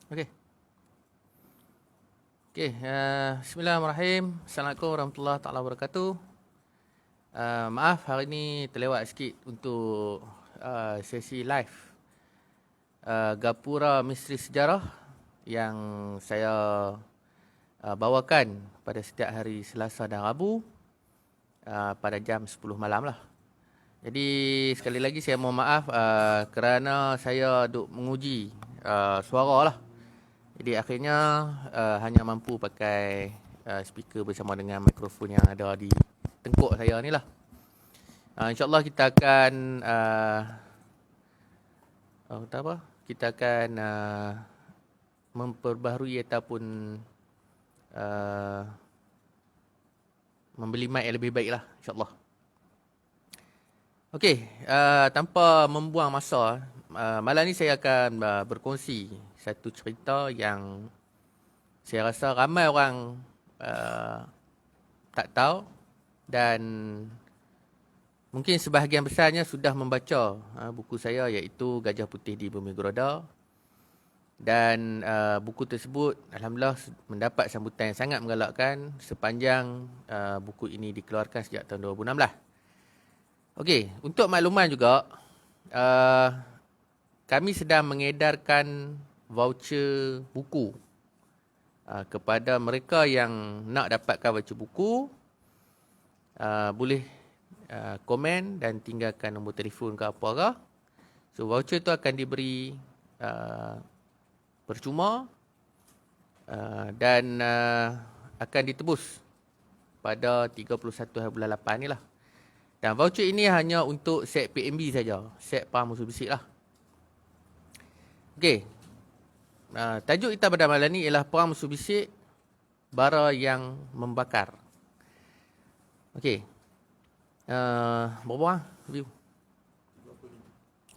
Okey. Okey, bismillahirrahmanirrahim. Assalamualaikum warahmatullahi taala wabarakatuh. Maaf hari ni terlewat sikit untuk sesi live Gapura Misteri Sejarah yang saya bawakan pada setiap hari Selasa dan Rabu pada jam 10 malam lah. Jadi sekali lagi saya mohon maaf kerana saya duk menguji suara lah. Jadi akhirnya hanya mampu pakai speaker bersama dengan mikrofon yang ada di tengkuk saya ni lah. InsyaAllah kita akan kita akan memperbaharui ataupun membeli mic yang lebih baik lah, insyaAllah. Okey, tanpa membuang masa, malam ni saya akan berkongsi satu cerita yang saya rasa ramai orang tak tahu dan mungkin sebahagian besarnya sudah membaca buku saya iaitu Gajah Putih di Bumi Goroda. Dan buku tersebut alhamdulillah mendapat sambutan yang sangat menggalakkan sepanjang buku ini dikeluarkan sejak tahun 2016. Okey, untuk makluman juga, kami sedang mengedarkan voucher buku kepada mereka yang nak dapatkan voucher buku. Boleh komen dan tinggalkan nombor telefon ke apa-apa. So voucher tu akan diberi percuma dan akan ditebus pada 31 hari bulan 8 ni lah. Dan voucher ini hanya untuk set PMB saja, set Perang Musuh Bisik lah. Okey, tajuk kita pada malam ni ialah Perang Musuh Bisik, Bara yang Membakar. Okey, berapa orang view?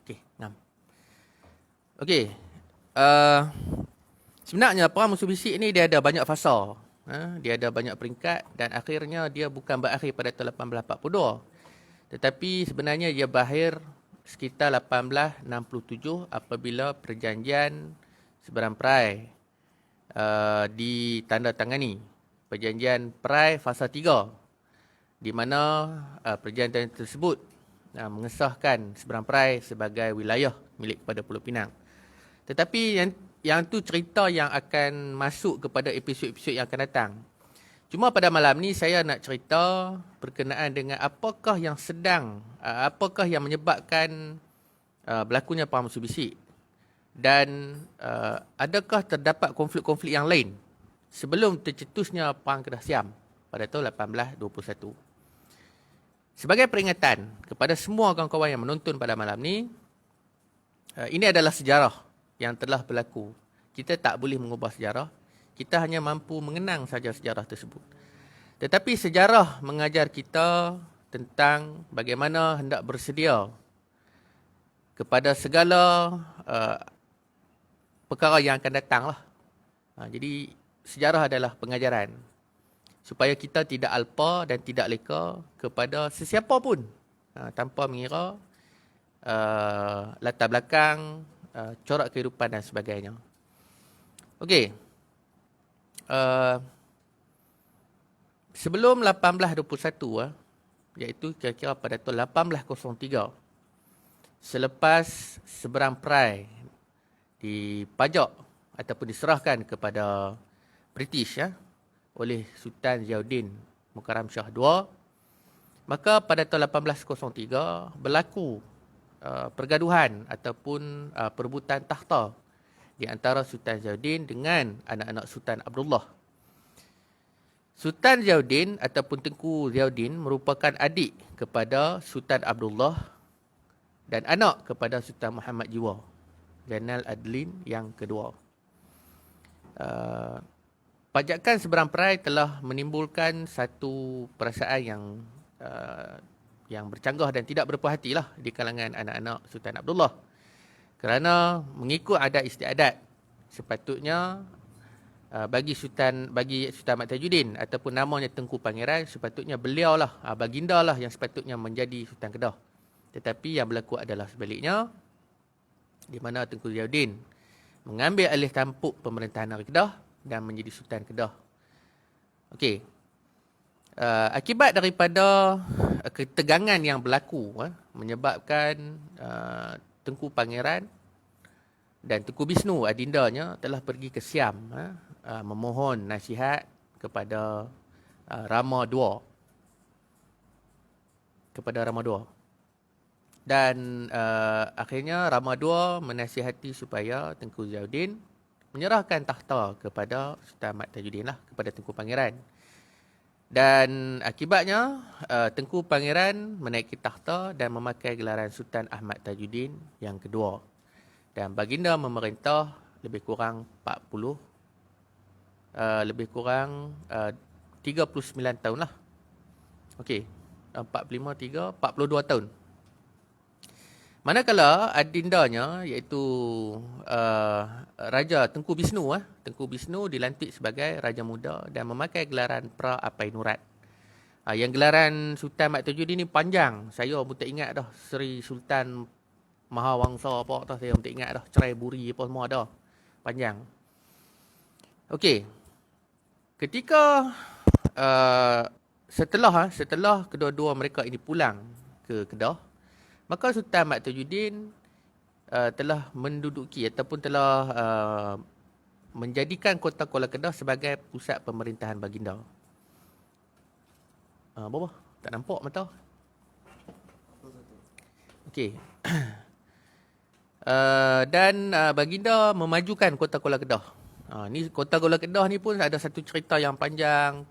Okey, 6. Okey, sebenarnya Perang Musuh Bisik ni dia ada banyak fasa. Dia ada banyak peringkat dan akhirnya dia bukan berakhir pada tahun 1842. Tetapi sebenarnya dia berakhir sekitar 1867 apabila perjanjian Seberang Perai ditandatangani. Perjanjian Perai Fasa 3 di mana perjanjian tersebut mengesahkan Seberang Perai sebagai wilayah milik kepada Pulau Pinang. Tetapi yang tu cerita yang akan masuk kepada episod-episod yang akan datang. Cuma pada malam ni saya nak cerita berkenaan dengan apakah yang menyebabkan berlakunya Perang Musuh Bisik dan adakah terdapat konflik-konflik yang lain sebelum tercetusnya Perang Kedah Siam pada tahun 1821. Sebagai peringatan kepada semua kawan-kawan yang menonton pada malam ni, ini adalah sejarah yang telah berlaku. Kita tak boleh mengubah sejarah. Kita hanya mampu mengenang saja sejarah tersebut. Tetapi sejarah mengajar kita tentang bagaimana hendak bersedia kepada segala perkara yang akan datang lah. Jadi sejarah adalah pengajaran supaya kita tidak alpa dan tidak leka kepada sesiapa pun tanpa mengira latar belakang, corak kehidupan dan sebagainya. Okey. Sebelum 1821, iaitu kira-kira pada tahun 1803, selepas Seberang Perai dipajak ataupun diserahkan kepada British oleh Sultan Ziauddin Mukarram Shah II, maka pada tahun 1803 berlaku pergaduhan ataupun perebutan takhta di antara Sultan Ziauddin dengan anak-anak Sultan Abdullah. Sultan Ziauddin ataupun Tengku Ziauddin merupakan adik kepada Sultan Abdullah dan anak kepada Sultan Muhammad Jiwa, Zainal Adlin yang kedua. Pajakan Seberang Perai telah menimbulkan satu perasaan yang bercanggah dan tidak berpuas hatilah di kalangan anak-anak Sultan Abdullah. Kerana mengikut adat istiadat, sepatutnya bagi Sultan Mat Tajuddin ataupun namanya Tengku Pangeran, sepatutnya beliaulah, baginda lah yang sepatutnya menjadi Sultan Kedah. Tetapi yang berlaku adalah sebaliknya, di mana Tengku Ziauddin mengambil alih tampuk pemerintahan negeri Kedah dan menjadi Sultan Kedah. Okey. Akibat daripada ketegangan yang berlaku menyebabkan Tengku Pangeran dan Tengku Bisnu adindanya telah pergi ke Siam memohon nasihat kepada Rama II. Dan akhirnya Rama II menasihati supaya Tengku Zainuddin menyerahkan takhta kepada Sultan Ahmad Tajuddin lah, kepada Tengku Pangeran. Dan akibatnya Tengku Pangeran menaiki takhta dan memakai gelaran Sultan Ahmad Tajuddin yang kedua. Dan baginda memerintah lebih kurang 39 tahun lah. Okey, 42 tahun. Manakala adindanya iaitu Raja Tengku Bisnu Tengku Bisnu dilantik sebagai Raja Muda dan memakai gelaran Pra Apai Nurat. Yang gelaran Sultan Ahmad Tajuddin ni panjang. Saya pun tak ingat dah. Seri Sultan Mahawangsa apa tak, saya pun tak ingat dah. Cerai Buri apa semua dah. Panjang. Okey. Ketika setelah kedua-dua mereka ini pulang ke Kedah, maka Sultan Ahmad Tajuddin telah menduduki ataupun telah menjadikan kota Kuala Kedah sebagai pusat pemerintahan baginda. Apa? Tak nampak mata. Okey. Dan baginda memajukan kota Kuala Kedah. Ni kota Kuala Kedah ni pun ada satu cerita yang panjang.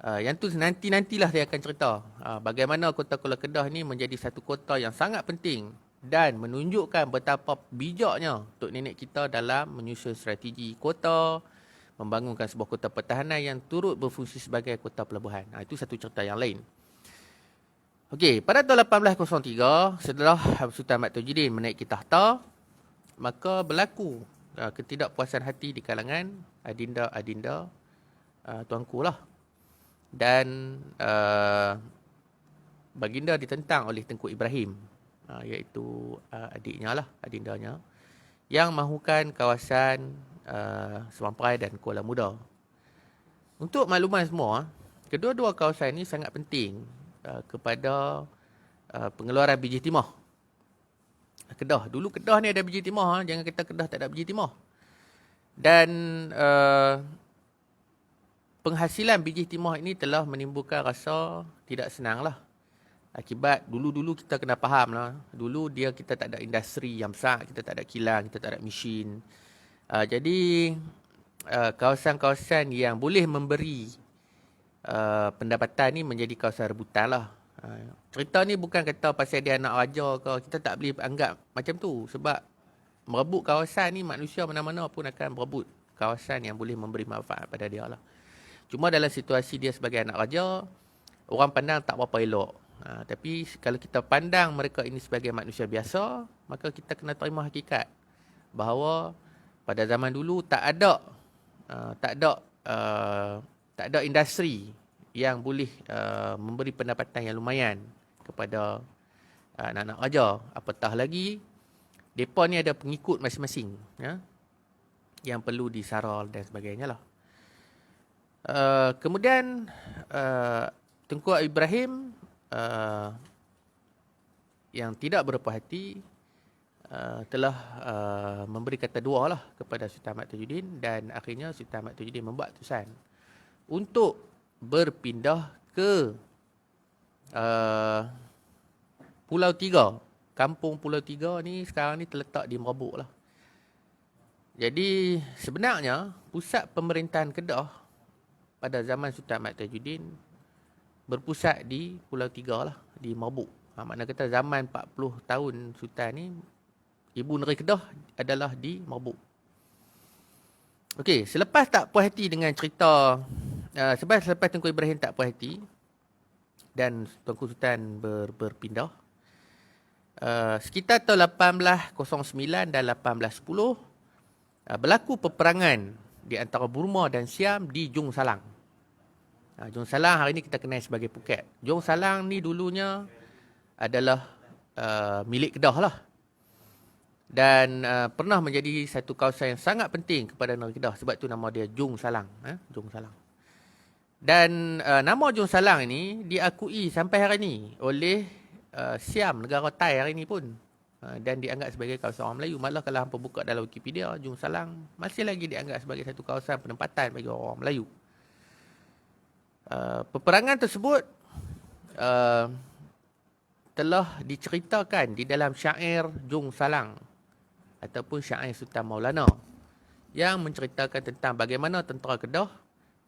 Yang tu nantilah saya akan cerita. Bagaimana kota Kuala Kedah ni menjadi satu kota yang sangat penting dan menunjukkan betapa bijaknya Tok Nenek kita dalam menyusun strategi kota, membangunkan sebuah kota pertahanan yang turut berfungsi sebagai kota pelabuhan. Itu satu cerita yang lain. Okey, pada tahun 1803, setelah Sultan Ahmad Tajuddin menaiki takhta, maka berlaku ketidakpuasan hati di kalangan adinda-adinda tuanku lah. Dan baginda ditentang oleh Tengku Ibrahim, iaitu adindanya, yang mahukan kawasan Semampai dan Kuala Muda. Untuk makluman semua, kedua-dua kawasan ini sangat penting kepada pengeluaran biji timah Kedah. Dulu Kedah ni ada biji timah, jangan kata Kedah tak ada biji timah. Dan penghasilan biji timah ini telah menimbulkan rasa tidak senang lah. Akibat dulu kita kena faham lah. Dulu kita tak ada industri yang besar, kita tak ada kilang, kita tak ada mesin. Jadi kawasan-kawasan yang boleh memberi pendapatan ni menjadi kawasan rebutan lah. Cerita ni bukan kata pasal dia anak raja ke, kita tak boleh anggap macam tu. Sebab merebut kawasan ni, manusia mana-mana pun akan merebut kawasan yang boleh memberi manfaat pada dia lah. Cuma dalam situasi dia sebagai anak raja, orang pandang tak berapa elok. Tapi kalau kita pandang mereka ini sebagai manusia biasa, maka kita kena terima hakikat bahawa pada zaman dulu tak ada industri yang boleh memberi pendapatan yang lumayan kepada anak-anak raja. Apatah lagi, mereka ni ada pengikut masing-masing yang perlu disaral dan sebagainya lah. Kemudian Tengku Ibrahim yang tidak berpuas hati telah memberi kata dua lah kepada Sultan Ahmad Tajuddin, dan akhirnya Sultan Ahmad Tajuddin membuat keputusan untuk berpindah ke Pulau Tiga. Kampung Pulau Tiga ni sekarang ni terletak di Merbuk lah. Jadi sebenarnya pusat pemerintahan Kedah pada zaman Sultan Ahmad Tajuddin berpusat di Pulau Tiga lah, di Merbuk. Makna kata zaman 40 tahun Sultan ni, ibu negeri Kedah adalah di Merbuk. Okey, selepas tak puas hati dengan cerita, selepas Tengku Ibrahim tak puas hati dan Tuanku Sultan berpindah, sekitar tahun 1809 dan 1810 berlaku peperangan di antara Burma dan Siam di Jung Salang. Jung Salang hari ini kita kenal sebagai Phuket. Jung Salang ni dulunya adalah milik Kedah lah. dan pernah menjadi satu kawasan yang sangat penting kepada negeri Kedah. Sebab tu nama dia Jung Salang. Jung Salang. Dan nama Jung Salang ini diakui sampai hari ini oleh Siam, negara Thai hari ini pun. Dan dianggap sebagai kawasan orang Melayu. Malah kalau hampa buka dalam Wikipedia, Jung Salang masih lagi dianggap sebagai satu kawasan penempatan bagi orang Melayu. Peperangan tersebut telah diceritakan di dalam syair Jung Salang ataupun syair Sultan Maulana yang menceritakan tentang bagaimana tentera Kedah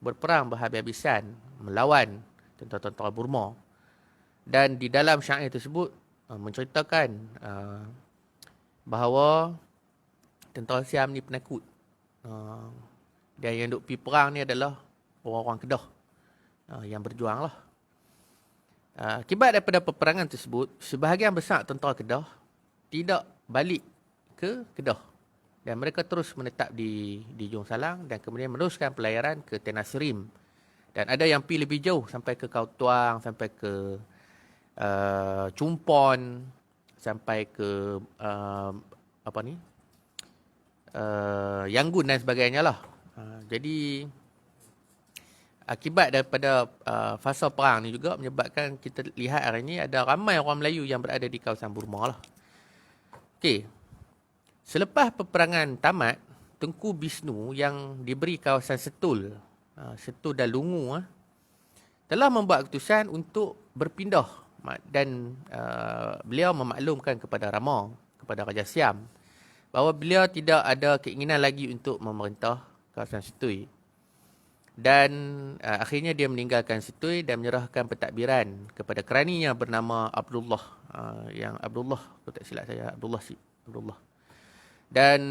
berperang berhabis-habisan melawan tentera-tentera Burma. Dan di dalam syair tersebut menceritakan bahawa tentera Siam ni penakut. Dan yang duk pergi perang ni adalah orang-orang Kedah yang berjuang lah. Akibat daripada peperangan tersebut, sebahagian besar tentera Kedah tidak balik ke Kedah. Dan mereka terus menetap di Jung Salang dan kemudian meneruskan pelayaran ke Tanah Serim. Dan ada yang pergi lebih jauh sampai ke Kautuang, sampai ke Chumpon, sampai ke Yangon dan sebagainya lah. Jadi akibat daripada fasa perang ni juga menyebabkan kita lihat hari ini ada ramai orang Melayu yang berada di kawasan Burma lah. Okey. Selepas peperangan tamat, Tengku Bisnu yang diberi kawasan Setul, Setul dan Lungu telah membuat keputusan untuk berpindah dan beliau memaklumkan kepada Rama, kepada Raja Siam, bahawa beliau tidak ada keinginan lagi untuk memerintah kawasan Setui. Dan akhirnya dia meninggalkan Setui dan menyerahkan pentadbiran kepada keraninya bernama Abdullah. Yang Abdullah, kalau tak silap saya, Abdullah. Dan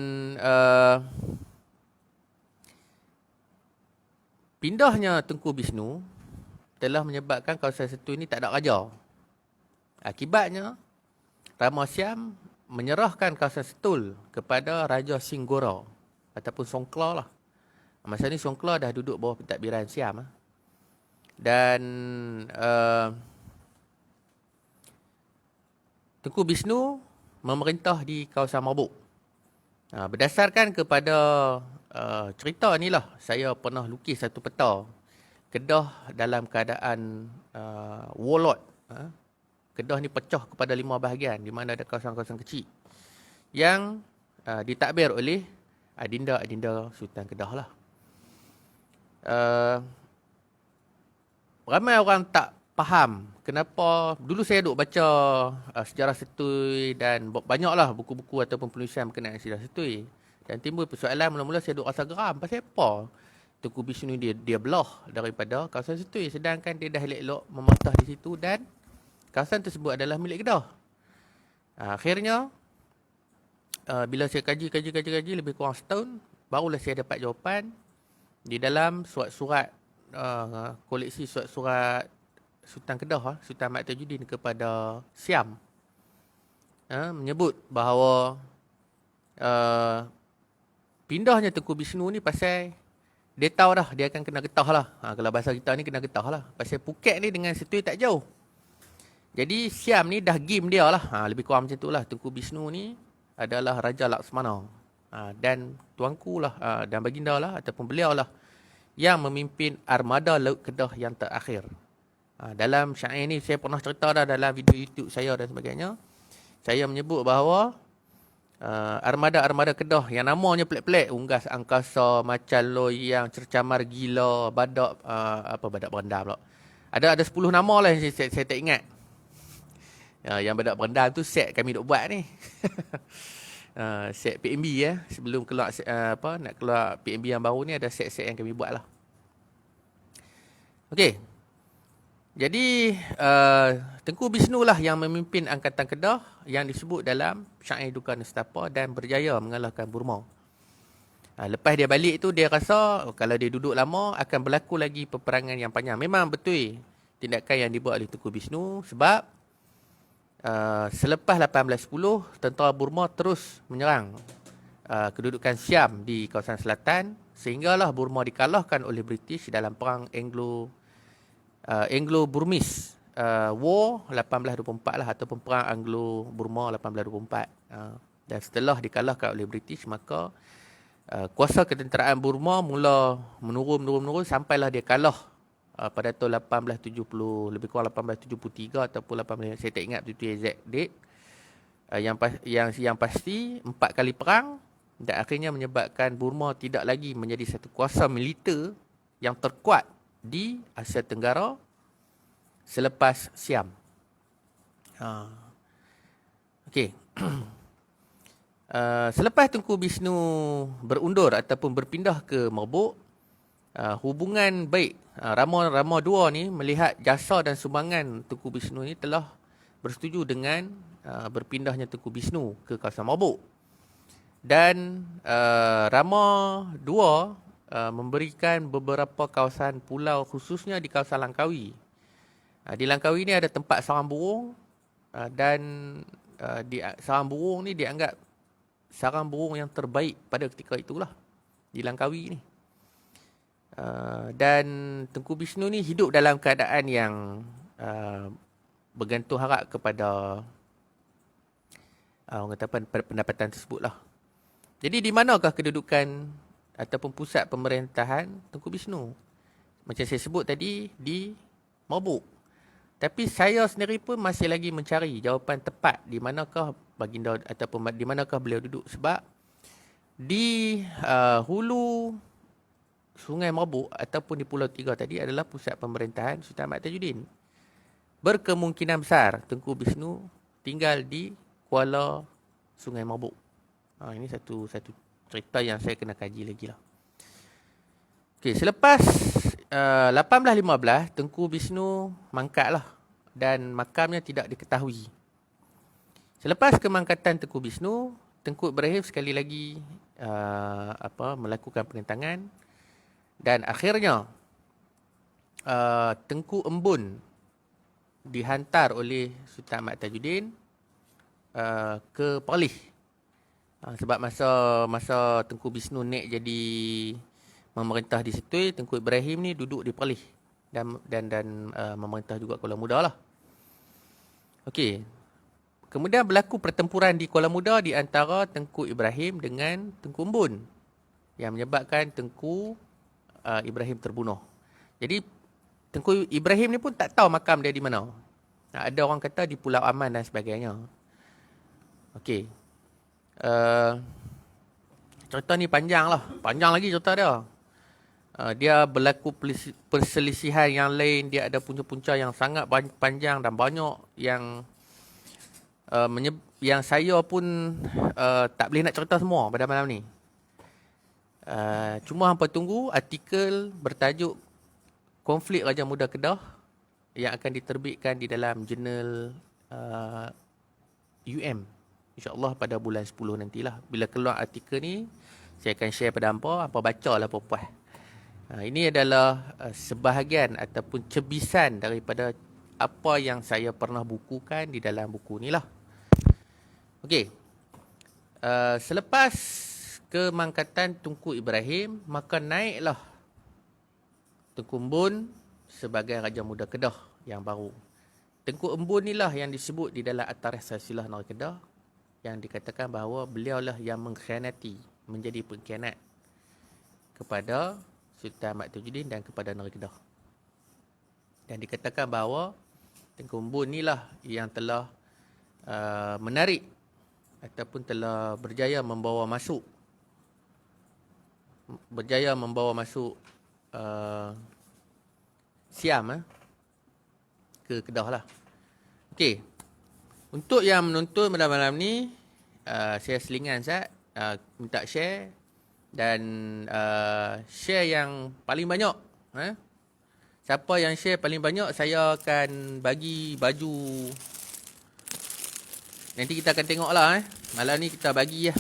pindahnya Tengku Bisnu telah menyebabkan kawasan Setui ini tak ada raja. Akibatnya, Rama Siam menyerahkan kawasan Setul kepada Raja Singgora ataupun Songkla lah. Masa ni Songkla dah duduk bawah pentadbiran Siam. Dan Tengku Bisnu memerintah di kawasan Mabuk. Berdasarkan kepada cerita ni lah, saya pernah lukis satu peta Kedah dalam keadaan warlord. Kedah ni pecah kepada 5 bahagian di mana ada kawasan-kawasan kecil yang ditadbir oleh adinda-adinda Sultan Kedah lah. Ramai orang tak faham kenapa. Dulu saya duk baca sejarah Setui dan banyaklah buku-buku ataupun penulisan berkenaan sejarah Setui. Dan timbul persoalan, mula-mula saya duk rasa geram. Pasal apa Tengku Bisnu dia belah daripada kawasan Setui, sedangkan dia dah elok-elok memerintah di situ dan kawasan tersebut adalah milik Kedah. Akhirnya, bila saya kaji lebih kurang setahun, barulah saya dapat jawapan di dalam surat-surat koleksi surat-surat Sultan Kedah, Sultan Mat Tajuddin kepada Siam. Menyebut bahawa pindahnya Tengku Bisnu ni pasal dia tahu dah dia akan kena getah lah. Kalau bahasa kita ni kena getah lah. Pasal Phuket ni dengan Setui tak jauh. Jadi Siam ni dah game dia lah. Lebih kurang macam tu lah. Tengku Bisnu ni adalah Raja Laksmana. Dan tuanku lah, dan baginda lah, ataupun beliau lah yang memimpin armada Laut Kedah yang terakhir. Dalam syair ni saya pernah cerita dah dalam video YouTube saya dan sebagainya. Saya menyebut bahawa armada-armada Kedah yang namanya pelik-pelik, Unggas Angkasa, Macan Loyang, Cercamar Gila, Badak Badak Berendam pula. Ada 10 nama lah yang saya tak ingat. Yang Badak Berendam tu set kami duk buat ni. Set PMB sebelum keluar nak keluar PMB yang baru ni, ada set-set yang kami buat lah. Okey. Jadi Tengku Bisnu lah yang memimpin Angkatan Kedah yang disebut dalam syair Duka Nestapa dan berjaya mengalahkan Burma. Lepas dia balik tu, dia rasa kalau dia duduk lama akan berlaku lagi peperangan yang panjang. Memang betul tindakan yang dibuat oleh Tengku Bisnu, sebab selepas 1810 tentera Burma terus menyerang kedudukan Siam di kawasan selatan, sehinggalah Burma dikalahkan oleh British dalam perang Anglo-Burmese War 1824 lah, ataupun perang Anglo-Burma 1824. Dan setelah dikalahkan oleh British, maka kuasa ketenteraan Burma mula menurun sampailah dia kalah pada tahun 1870, lebih kurang 1873 ataupun 18, saya tak ingat betul exact date. Yang pasti 4 kali perang dan akhirnya menyebabkan Burma tidak lagi menjadi satu kuasa militer yang terkuat di Asia Tenggara selepas Siam. Okey. Selepas Tengku Bishnu berundur ataupun berpindah ke Merbuk, hubungan baik Rama II ni melihat jasa dan sumbangan Tengku Bishnu ni telah bersetuju dengan berpindahnya Tengku Bishnu ke kawasan Merbuk. Dan Rama II memberikan beberapa kawasan pulau khususnya di kawasan Langkawi. Di Langkawi ni ada tempat sarang burung dan sarang burung ni dianggap sarang burung yang terbaik pada ketika itulah di Langkawi ni. Dan Tengku Bishnu ni hidup dalam keadaan yang bergantung harap kepada orang kata apa, pendapatan tersebut lah. Jadi di manakah kedudukan ataupun pusat pemerintahan Tengku Bishnu? Macam saya sebut tadi, di Merbuk. Tapi saya sendiri pun masih lagi mencari jawapan tepat di manakah baginda ataupun di manakah beliau duduk, sebab di hulu Sungai Merbuk ataupun di Pulau Tiga tadi adalah pusat pemerintahan Sultan Ahmad Tajuddin. Berkemungkinan besar Tengku Bishnu tinggal di Kuala Sungai Merbuk. Ini satu cerita yang saya kena kaji lagi lah. Okey, selepas 1815 Tengku Bishnu mangkat lah dan makamnya tidak diketahui. Selepas kemangkatan Tengku Bishnu, Tengku Ibrahim sekali lagi melakukan penentangan dan akhirnya Tengku Embun dihantar oleh Sultan Ahmad Tajuddin ke Perlis. Sebab masa Tengku Bishnu naik jadi memerintah di situ, Tengku Ibrahim ni duduk di Perlis dan memerintah juga Kuala Muda lah. Okey. Kemudian berlaku pertempuran di Kuala Muda di antara Tengku Ibrahim dengan Tengku Embun yang menyebabkan Tengku Ibrahim terbunuh. Jadi Tengku Ibrahim ni pun tak tahu makam dia di mana. Ada orang kata di Pulau Aman dan sebagainya. Okey. Cerita ni panjang lah. Panjang lagi cerita dia. Dia berlaku perselisihan yang lain. Dia ada punca-punca yang sangat panjang dan banyak yang saya pun tak boleh nak cerita semua pada malam ni. Cuma hampa tunggu artikel bertajuk Konflik Raja Muda Kedah yang akan diterbitkan di dalam jurnal InsyaAllah pada bulan 10 nantilah. Bila keluar artikel ni, saya akan share pada hampa bacalah puas-puas. Ini adalah sebahagian ataupun cebisan daripada apa yang saya pernah bukukan di dalam buku ni lah. Okey. Selepas kemangkatan Tengku Ibrahim, maka naiklah Tengku Embun sebagai Raja Muda Kedah yang baru. Tengku Embun inilah yang disebut di dalam At-Tarikh Silsilah Negeri Kedah yang dikatakan bahawa beliaulah yang mengkhianati, menjadi pengkhianat kepada Sultan Ahmad Tajuddin dan kepada Negeri Kedah. Dan dikatakan bahawa Tengku Embun inilah yang telah menarik ataupun telah berjaya membawa masuk Siam ke Kedah lah. Okey. Untuk yang menonton pada malam ni, saya selingan Zat, minta share dan share yang paling banyak. Siapa yang share paling banyak, saya akan bagi baju. Nanti kita akan tengok lah. Malam ni kita bagi lah.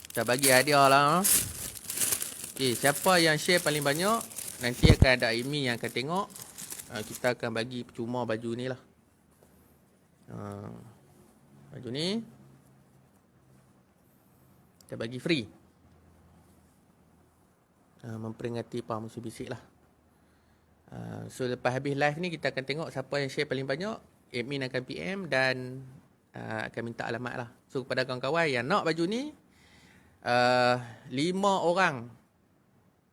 Kita bagi hadiah lah. Okay, siapa yang share paling banyak, nanti akan ada Amy yang akan tengok. Kita akan bagi percuma baju ni lah. Baju ni kita bagi free. Memperingati Pak Musuh Bisik lah. So lepas habis live ni, kita akan tengok siapa yang share paling banyak. Admin akan PM dan akan minta alamat lah. So kepada kawan-kawan yang nak baju ni, 5 orang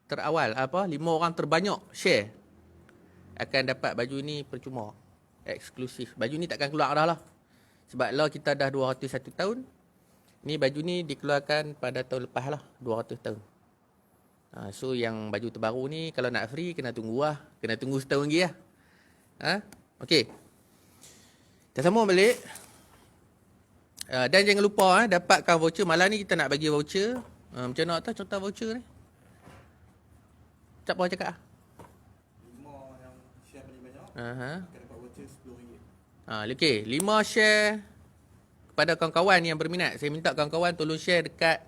terawal, 5 orang terbanyak share akan dapat baju ni percuma. Eksklusif. Baju ni takkan keluar dah lah. Sebab lah kita dah 201 tahun. Ni baju ni dikeluarkan pada tahun lepas lah, 200 tahun. So yang baju terbaru ni kalau nak free kena tunggu lah. Kena tunggu setahun lagi lah. Okey. Kita sambung balik. Dan jangan lupa dapatkan voucher. Malam ni kita nak bagi voucher. Macam mana tak cerita voucher ni? Siapa cakap? 5 yang share paling banyak akan dapat voucher RM10. Okey, 5 share kepada kawan-kawan yang berminat. Saya minta kawan-kawan tolong share dekat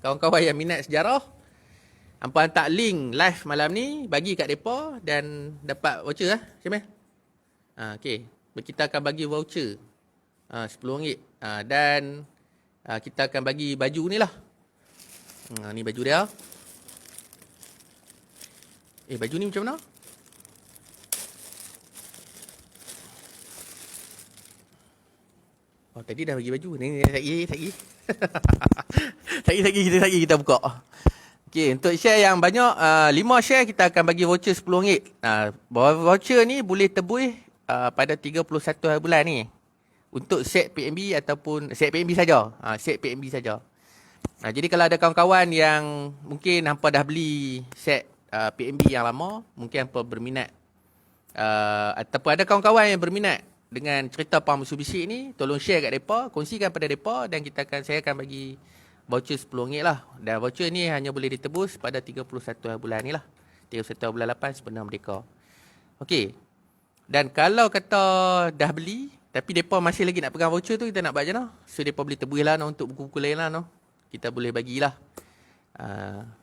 kawan-kawan yang minat sejarah. Hampa hantar link live malam ni, bagi kat depa dan dapat voucher lah. Macam mana? Okey, kita akan bagi voucher RM10. Dan kita akan bagi baju ni lah. Ni baju dia. Baju ni macam mana? Tadi dah bagi baju. Ni lagi. Lagi kita buka. Okey, untuk share yang banyak, 5 share kita akan bagi voucher RM10. Voucher ni boleh tebus pada 31 hari bulan ni. Untuk set PNB ataupun set PNB saja. Set PNB saja. Jadi kalau ada kawan-kawan yang mungkin hampa dah beli set PNB yang lama, mungkin hampa berminat ataupun ada kawan-kawan yang berminat dengan cerita Pahang Mitsubishi ni, tolong share kat depa, kongsikan pada depa dan saya akan bagi voucher RM10 lah. Dan voucher ni hanya boleh ditebus pada 31 bulan ni lah. 31 bulan 8 sebenar Merdeka. Okey. Dan kalau kata dah beli, tapi depa masih lagi nak pegang voucher tu, kita nak buat macam mana? So depa boleh tebus lah untuk buku-buku lain lah. Kita boleh bagilah.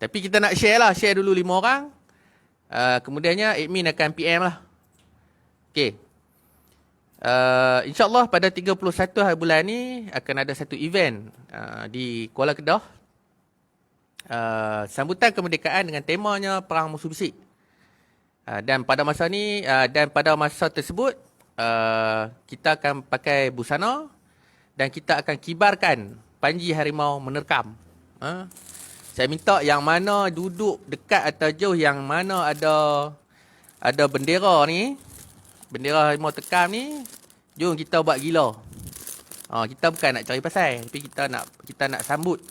Tapi kita nak share lah. Share dulu 5 orang. Kemudiannya admin akan PM lah. Okey. InsyaAllah pada 31 hari bulan ni akan ada satu event di Kuala Kedah. Sambutan kemerdekaan dengan temanya Perang Mitsubishi. Dan pada masa ni, dan pada masa tersebut, kita akan pakai busana dan kita akan kibarkan panji harimau menerkam. Saya minta yang mana duduk dekat atau jauh, yang mana ada bendera ni, bendera harimau terkam ni, jom kita buat gila. Kita bukan nak cari pasal, tapi kita nak sambut.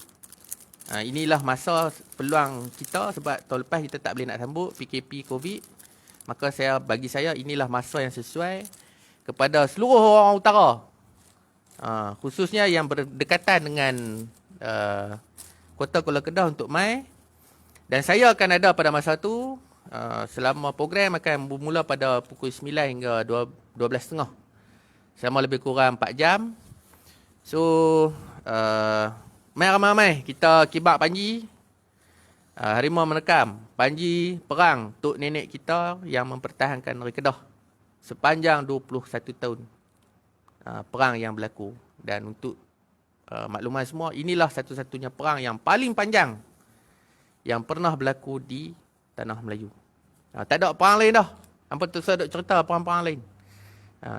Inilah masa peluang kita, sebab tahun lepas kita tak boleh nak sambut PKP COVID. Maka bagi saya inilah masa yang sesuai kepada seluruh orang utara. Khususnya yang berdekatan dengan Kota Kuala Kedah untuk mai. Dan saya akan ada pada masa tu, selama program akan bermula pada pukul 9 hingga 12.30. Selama lebih kurang 4 jam. So, mai ramai-ramai kita kibar panji harimau menerkam, panji perang tok nenek kita yang mempertahankan negeri Kedah sepanjang 21 tahun perang yang berlaku. Dan untuk makluman semua, inilah satu-satunya perang yang paling panjang yang pernah berlaku di tanah Melayu. Tak ada perang lain dah. Hampa terus ada cerita perang-perang lain.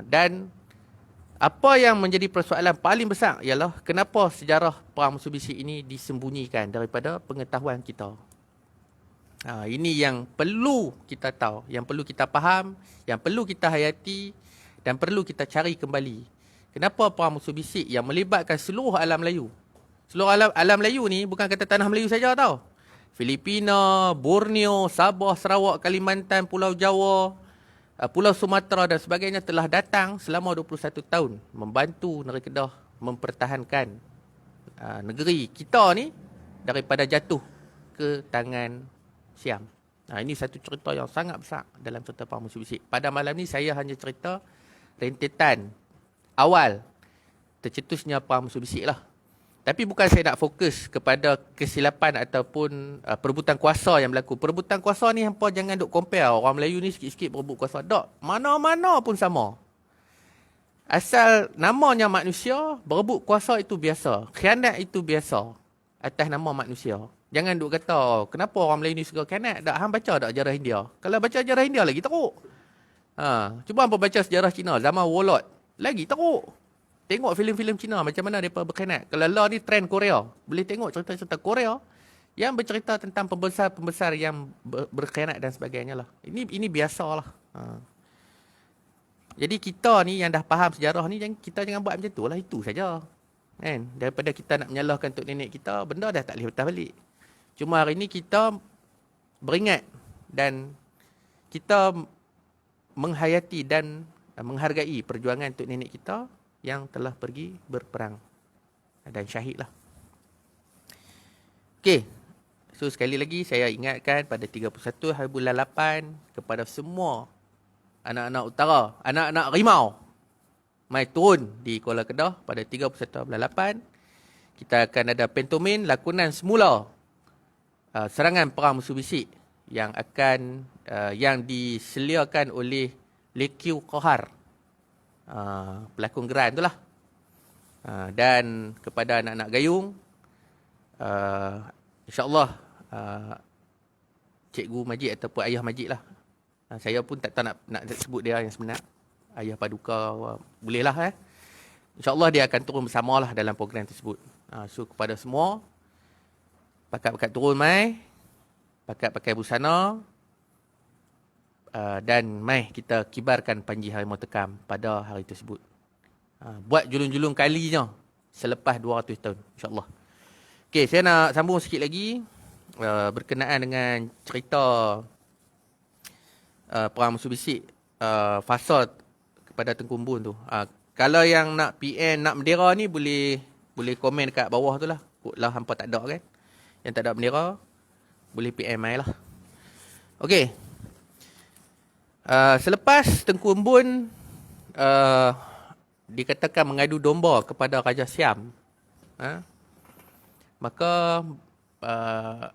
Dan apa yang menjadi persoalan paling besar ialah kenapa sejarah Perang Mitsubishi ini disembunyikan daripada pengetahuan kita. Ini yang perlu kita tahu, yang perlu kita faham, yang perlu kita hayati dan perlu kita cari kembali. Kenapa Perang Mitsubishi yang melibatkan seluruh alam Melayu? Seluruh alam Melayu ni bukan kata tanah Melayu saja tau. Filipina, Borneo, Sabah, Sarawak, Kalimantan, Pulau Jawa, Pulau Sumatera dan sebagainya telah datang selama 21 tahun membantu negeri Kedah mempertahankan negeri kita ni daripada jatuh ke tangan Siam. Ini satu cerita yang sangat besar dalam cerita Perang Mitsubishi. Pada malam ni saya hanya cerita rentetan awal tercetusnya Perang Mitsubishi lah. Tapi bukan saya nak fokus kepada kesilapan ataupun perebutan kuasa yang berlaku. Perebutan kuasa ni hampa jangan duk compare. Orang Melayu ni sikit-sikit berebut kuasa. Tak. Mana-mana pun sama. Asal namanya manusia, berebut kuasa itu biasa. Khianat itu biasa. Atas nama manusia. Jangan duk kata, kenapa orang Melayu ni suka khianat? Tak, hang baca tak sejarah India? Kalau baca sejarah India lagi teruk. Cuba hampa baca sejarah Cina, zaman warlord. Lagi teruk. tengok filem-filem Cina macam mana mereka berkhianat. Kalau law ni trend Korea. Boleh tengok cerita-cerita Korea yang bercerita tentang pembesar-pembesar yang berkhianat dan sebagainya lah. Ini biasalah. Jadi kita ni yang dah faham sejarah ni, kita jangan buat macam tu lah. Itu saja. Kan? Daripada kita nak menyalahkan tok nenek kita, benda dah tak boleh patah balik. Cuma hari ni kita beringat dan kita menghayati dan menghargai perjuangan tok nenek kita yang telah pergi berperang dan syahid lah. Okey. So sekali lagi saya ingatkan pada 31 hari bulan 8 kepada semua anak-anak utara, anak-anak rimau, mai turun di Kuala Kedah pada 31 bulan 8. Kita akan ada pantomin lakonan semula serangan perang musuh bisik yang akan yang diseliakan oleh Lekiu Kohar, pelakon Geran tu lah. Dan kepada anak-anak Gayung, insyaAllah Cikgu Majid ataupun Ayah Majid lah. Saya pun tak tahu nak sebut dia yang sebenar. Ayah Paduka, boleh lah. InsyaAllah dia akan turun bersama lah dalam program tersebut. So kepada semua, pakat-pakat turun mai, pakat pakai busana, dan mai kita kibarkan panji harimau tekam pada hari tersebut. Buat julung-julung kalinya selepas 200 tahun, insyaAllah. Okey, saya nak sambung sikit lagi berkenaan dengan cerita perang musuh bisik fasa kepada Tengku Umbun tu. Kalau yang nak PN, nak bendera ni boleh komen kat bawah tu lah. Lah hampa tak ada kan. Yang tak ada bendera boleh PM mai lah. Okey. Selepas Tengku Umbun dikatakan mengadu domba kepada Raja Siam, maka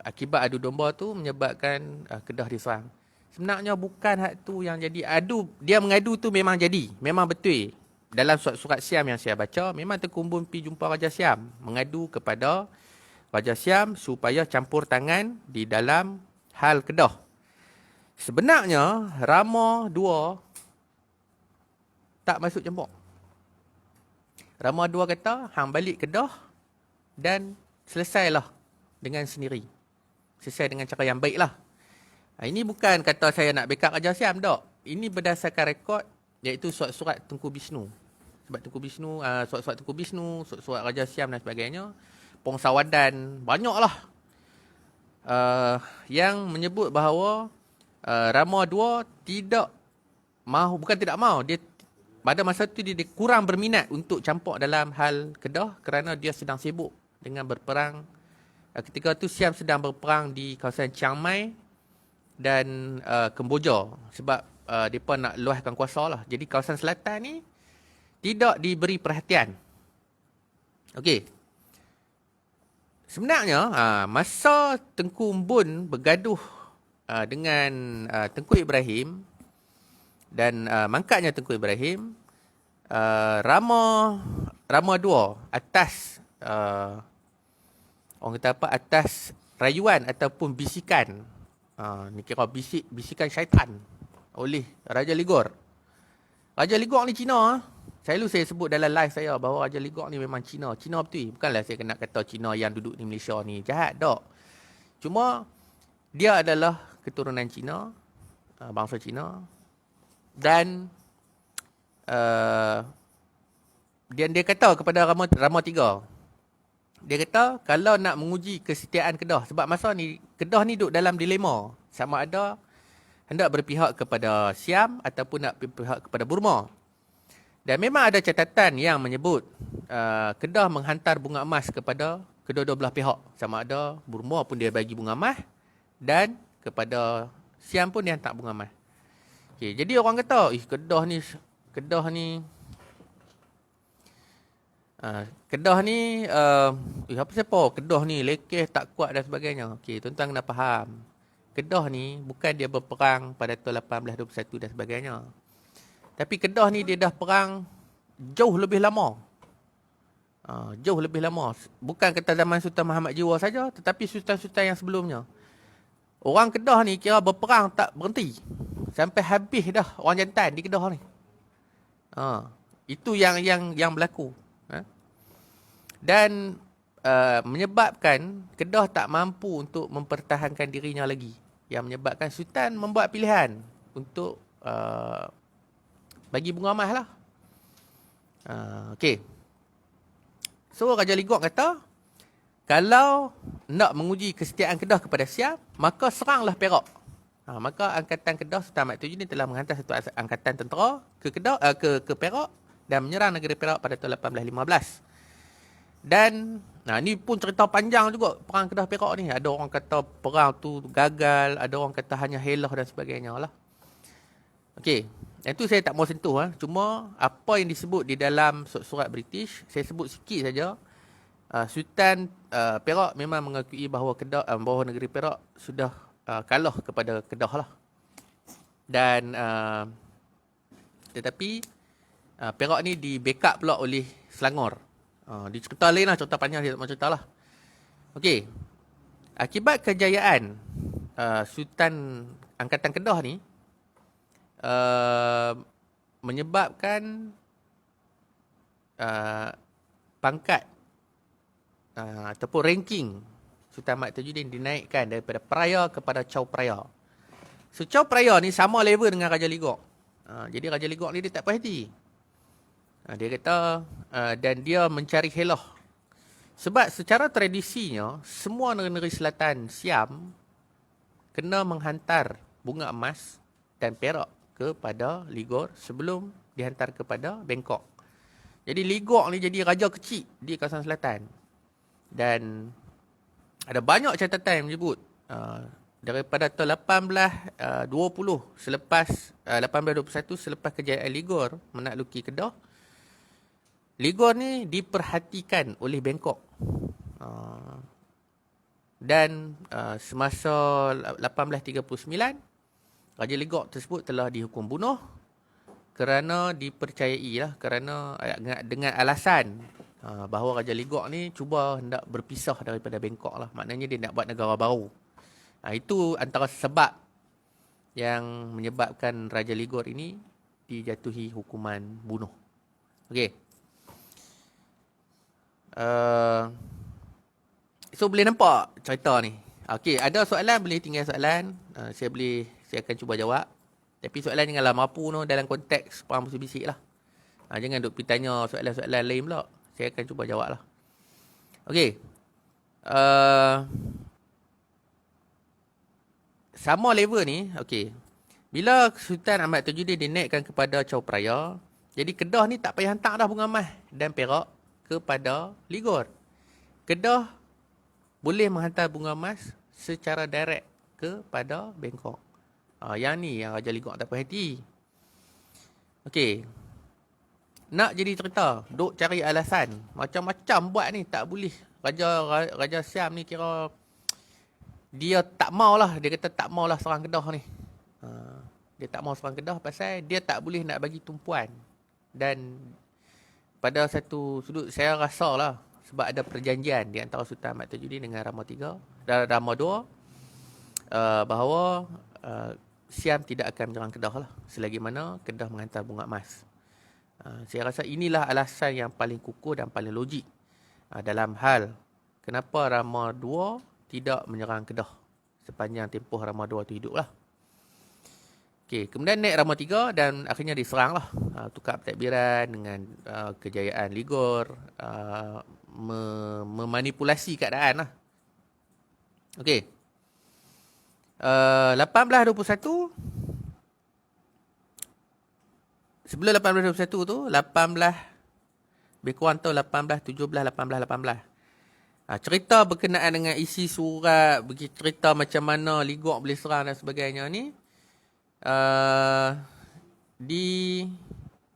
akibat adu domba tu menyebabkan Kedah diserang. Sebenarnya bukan hak tu yang jadi. Dia mengadu tu memang jadi, memang betul. Dalam surat-surat Siam yang saya baca, memang Tengku Umbun pergi jumpa Raja Siam, mengadu kepada Raja Siam supaya campur tangan di dalam hal Kedah. Sebenarnya Rama II tak masuk campur. Rama II kata, hang balik Kedah dan selesailah dengan sendiri. Selesai dengan cara yang baik lah. Ini bukan kata saya nak backup Raja Siam, tak. Ini berdasarkan rekod, iaitu surat-surat Tengku Bishnu. Sebab Tengku Bishnu, surat-surat Tengku Bishnu, surat-surat Raja Siam dan sebagainya, Pongsawadan, banyaklah yang menyebut bahawa Rama II tidak mahu, bukan tidak mahu, dia pada masa tu dia kurang berminat untuk campur dalam hal Kedah kerana dia sedang sibuk dengan berperang. Ketika tu Siam sedang berperang di kawasan Chiang Mai dan Kemboja, sebab mereka nak luaskan kuasa lah. Jadi kawasan selatan ni tidak diberi perhatian. Okey. Sebenarnya masa Tengku Umbun bergaduh dengan Tengku Ibrahim dan mangkatnya Tengku Ibrahim, Rama II atas orang kata apa, atas rayuan ataupun bisikan, ni kira bisikan syaitan oleh Raja Ligor. Raja Ligor ni Cina. Selalu saya sebut dalam live saya bahawa Raja Ligor ni memang Cina. Cina betul. Bukanlah saya nak kata Cina yang duduk di Malaysia ni jahat, tak. Cuma dia adalah keturunan Cina, bangsa Cina. Dan dia kata kepada Rama III, dia kata kalau nak menguji kesetiaan Kedah, sebab masa ni Kedah ni duduk dalam dilema sama ada hendak berpihak kepada Siam ataupun nak berpihak kepada Burma. Dan memang ada catatan yang menyebut Kedah menghantar bunga emas kepada kedua-dua belah pihak, sama ada Burma pun dia bagi bunga emas dan kepada Siam pun dia hantar bunga emas. Okay, jadi orang kata, Kedah ni apa siapa? Kedah ni lekeh, tak kuat dan sebagainya. Okey, tuan-tuan kena faham. Kedah ni bukan dia berperang pada tahun 1821 dan sebagainya. Tapi Kedah ni dia dah perang jauh lebih lama. Jauh lebih lama. Bukan kata zaman Sultan Muhammad Jiwa saja, tetapi sultan-sultan yang sebelumnya. Orang Kedah ni kira berperang tak berhenti. Sampai habis dah orang jantan di Kedah ni. Itu yang berlaku. Dan menyebabkan Kedah tak mampu untuk mempertahankan dirinya lagi. Yang menyebabkan Sultan membuat pilihan untuk bagi bunga emas lah. Okey. So Raja Ligok kata, kalau nak menguji kesetiaan Kedah kepada Siam, maka seranglah Perak. Maka Angkatan Kedah Sultan Ahmad Tajuddin telah menghantar satu angkatan tentera ke Kedah ke Perak dan menyerang negeri Perak pada tahun 1815. Dan ni pun cerita panjang juga perang Kedah Perak ni. Ada orang kata perang tu gagal, ada orang kata hanya helah dan sebagainya lah. Okey, itu saya tak mau sentuh. Cuma apa yang disebut di dalam surat British, saya sebut sikit saja. Sultan Perak memang mengakui bahawa bahawa negeri Perak sudah kalah kepada Kedah lah. Dan tetapi Perak ni di backup pula oleh Selangor. Di cerita lain lah, cerita panjang saya tak mahu cerita lah. Okey, akibat kejayaan Sultan Angkatan Kedah ni menyebabkan pangkat ataupun ranking Sultan Ahmad Tajuddin dinaikkan daripada Praya kepada Chow Praya. So Chow Praya ni sama level dengan Raja Ligok. Jadi Raja Ligok ni dia tak puas hati. Dia kata dan dia mencari helah. Sebab secara tradisinya semua negeri selatan Siam kena menghantar bunga emas dan perak kepada Ligor sebelum dihantar kepada Bangkok. Jadi Ligor ni jadi raja kecil di kawasan selatan. Dan ada banyak catatan yang menyebut daripada tahun 1820 selepas 1821 selepas kejayaan Ligor menakluki Kedah, Ligor ni diperhatikan oleh Bangkok. Dan semasa 1839, Raja Ligor tersebut telah dihukum bunuh kerana dipercayai lah, kerana dengan alasan bahawa Raja Ligor ni cuba hendak berpisah daripada Bangkok lah. Maknanya dia nak buat negara baru. Itu antara sebab yang menyebabkan Raja Ligor ini dijatuhi hukuman bunuh. Okey. So boleh nampak cerita ni. Okey, ada soalan boleh tinggal soalan. Saya akan cuba jawab. Tapi soalan janganlah mampu dalam konteks perang musuh bisik lah. Jangan duk pergi tanya soalan-soalan lain pula. Saya akan cuba jawab lah. Okey. Sama level ni, okey. Bila Sultan Ahmad Tajuddin dinaikkan kepada Chow Praya, jadi Kedah ni tak payah hantar dah bunga emas dan perak kepada Ligor. Kedah boleh menghantar bunga emas secara direct kepada Bangkok. Yang ni yang Raja Ligor tak puas hati. Okey. Nak jadi cerita, duk cari alasan. Macam-macam buat ni, tak boleh. Raja Siam ni kira dia tak maulah, dia kata tak maulah serang Kedah ni. Dia tak mau serang Kedah pasal dia tak boleh nak bagi tumpuan. Dan pada satu sudut saya rasa lah, sebab ada perjanjian di antara Sultan Ahmad Tajuddin dengan Rama III dan Rama II bahawa Siam tidak akan menyerang Kedah lah selagi mana Kedah menghantar bunga emas. Saya rasa inilah alasan yang paling kukuh dan paling logik dalam hal kenapa Rama II tidak menyerang Kedah sepanjang tempoh Rama II itu hidup lah. Okey, kemudian naik Rama III dan akhirnya diserang lah. Tukar pentadbiran dengan kejayaan Ligor, memanipulasi keadaan lah. Okey. 1821, sebelum 1821 tu, 18, lebih kurang tu 18, 17, 18, 18. Cerita berkenaan dengan isi surat, cerita macam mana Ligor boleh serang dan sebagainya ni,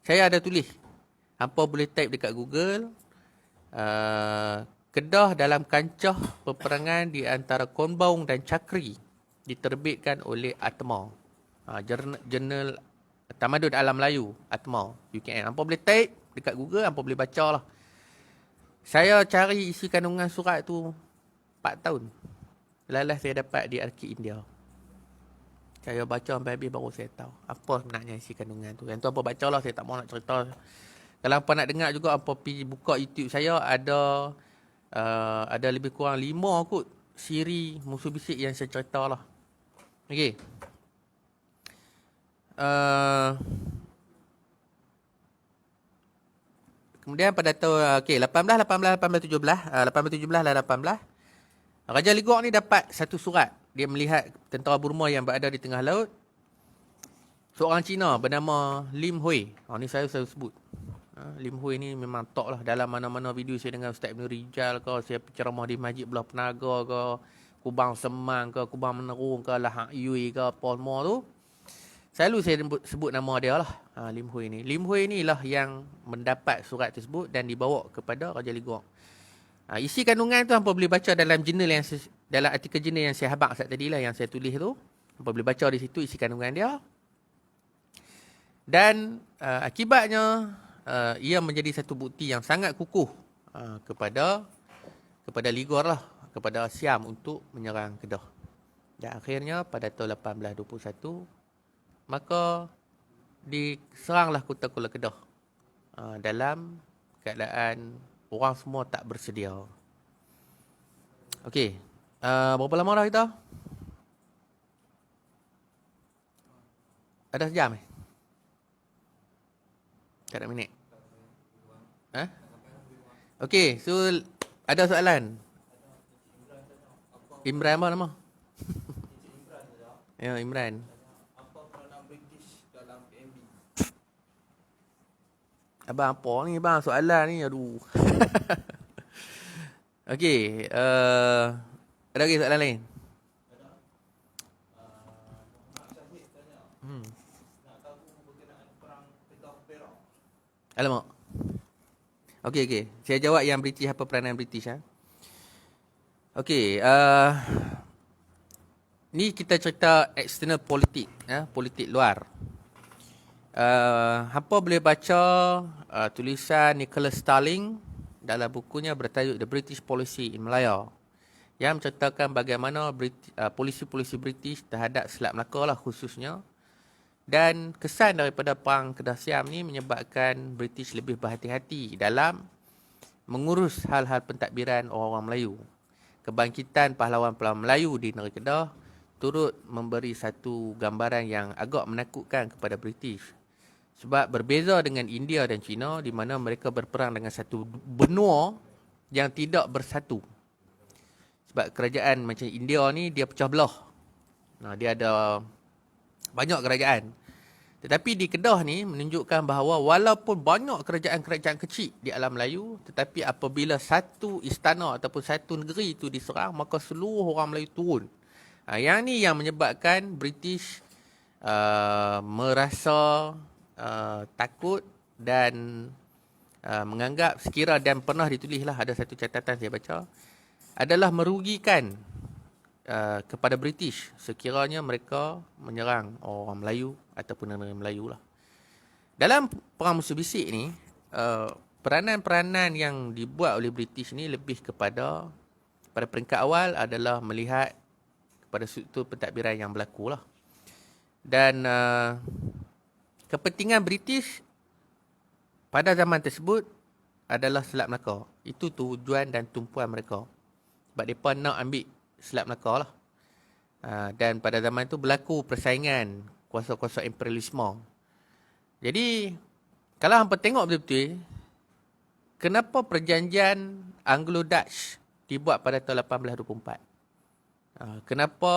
saya ada tulis. Hampa boleh type dekat Google. Kedah dalam kancah peperangan di antara Konbaung dan Chakri diterbitkan oleh ATMA. Jurnal Tamadun Alam Melayu, ATMA, UKM. Hampa boleh type dekat Google, hampa boleh baca lah. Saya cari isi kandungan surat tu 4 tahun. Lalas saya dapat di Arkib India. Saya baca sampai habis baru saya tahu apa sebenarnya isi kandungan tu. Yang tu apa baca lah, saya tak mahu nak cerita Kalau hampa nak dengar juga, hampa pergi buka YouTube saya, ada lebih kurang 5 kot siri musuh bisik yang saya cerita lah. Okey. Kemudian pada tahun 1817 dan 18, Raja Ligor ni dapat satu surat. Dia melihat tentera Burma yang berada di tengah laut. Seorang Cina bernama Lim Hui. Ni saya sebut. Lim Hui ni memang top lah dalam mana-mana video saya dengan Ustaz Ibn Rijal ke, saya ceramah di Masjid Belah Penaga ke, Kubang Semang ke, Kubang Menerung ke, Lahak Yui ke, apa semua tu. Selalu saya sebut nama dia lah, Lim Hui ni. Lim Hui ni lah yang mendapat surat tersebut dan dibawa kepada Raja Ligor. Isi kandungan tu hampa boleh baca dalam jurnal dalam artikel jurnal yang saya habaq saat tadi lah, yang saya tulis tu. Hampa boleh baca di situ isi kandungan dia. Dan akibatnya ia menjadi satu bukti yang sangat kukuh kepada Ligor lah, kepada Siam untuk menyerang Kedah. Dan akhirnya pada tahun 1821 maka diseranglah kota Kuala Kedah dalam keadaan orang semua tak bersedia. Okey, berapa lama dah kita? Ada sejam eh? Tak ada minit. Okey, so ada soalan? Imran apa nama? Ya, Imran. Apa peranan British dalam PNB? Abang apa ni bang soalan ni? Aduh. Okey, ada lagi soalan lain? Muhammad Syahid tanya, nak tahu berkenaan perang Kedah Perak. Alamak. Okey. Saya jawab yang British, apa peranan British. Okey, ni kita cerita external politik, politik luar. Hampa boleh baca tulisan Nicholas Starling dalam bukunya bertajuk The British Policy in Malaya, yang menceritakan bagaimana polisi-polisi British terhadap Selat Melaka lah khususnya. Dan kesan daripada perang Kedah Siam ni menyebabkan British lebih berhati-hati dalam mengurus hal-hal pentadbiran orang-orang Melayu. Kebangkitan pahlawan-pahlawan Melayu di negeri Kedah turut memberi satu gambaran yang agak menakutkan kepada British. Sebab berbeza dengan India dan China di mana mereka berperang dengan satu benua yang tidak bersatu. Sebab kerajaan macam India ni dia pecah belah. Dia ada banyak kerajaan. Tetapi di Kedah ni menunjukkan bahawa walaupun banyak kerajaan-kerajaan kecil di alam Melayu, tetapi apabila satu istana ataupun satu negeri itu diserang, maka seluruh orang Melayu turun. Yang ni yang menyebabkan British merasa takut dan menganggap sekira, dan pernah ditulislah, ada satu catatan saya baca, adalah merugikan kepada British sekiranya mereka menyerang orang Melayu ataupun negara Melayu lah. Dalam perang musuh bisik ni, peranan-peranan yang dibuat oleh British ni lebih kepada, pada peringkat awal adalah melihat kepada struktur pentadbiran yang berlaku lah. Dan kepentingan British pada zaman tersebut adalah Selat Melaka. Itu tujuan dan tumpuan mereka. Sebab mereka nak ambil Selat Melaka lah. Dan pada zaman itu berlaku persaingan kuasa-kuasa imperialisme. Jadi, kalau hampa tengok betul-betul, kenapa perjanjian Anglo-Dutch dibuat pada tahun 1824? Kenapa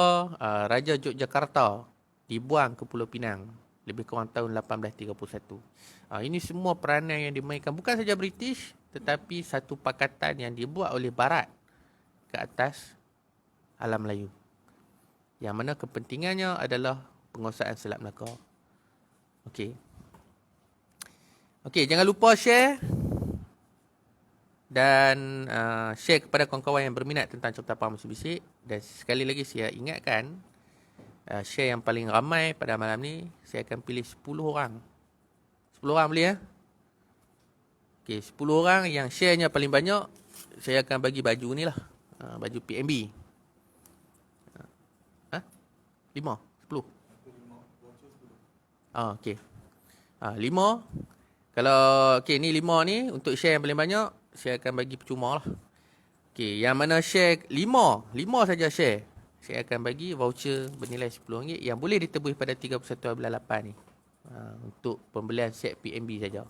Raja Yogyakarta dibuang ke Pulau Pinang lebih kurang tahun 1831? Ini semua peranan yang dimainkan bukan saja British, tetapi satu pakatan yang dibuat oleh Barat ke atas alam Melayu, yang mana kepentingannya adalah penguasaan Selat Melaka. Okey, jangan lupa share dan share kepada kawan-kawan yang berminat tentang cerita perang musuh bisik. Dan sekali lagi saya ingatkan, share yang paling ramai pada malam ni, saya akan pilih 10 orang. 10 orang boleh ya? Okey, 10 orang yang sharenya paling banyak, saya akan bagi baju ni lah. Baju PNB. 5? 10? Okey. 5. Kalau okey ni 5 ni untuk share yang paling banyak saya akan bagi percuma lah. Okey, yang mana share 5 saja share. Saya akan bagi voucher bernilai RM10 yang boleh ditebus pada 31/8 ni. Untuk pembelian set PMB saja.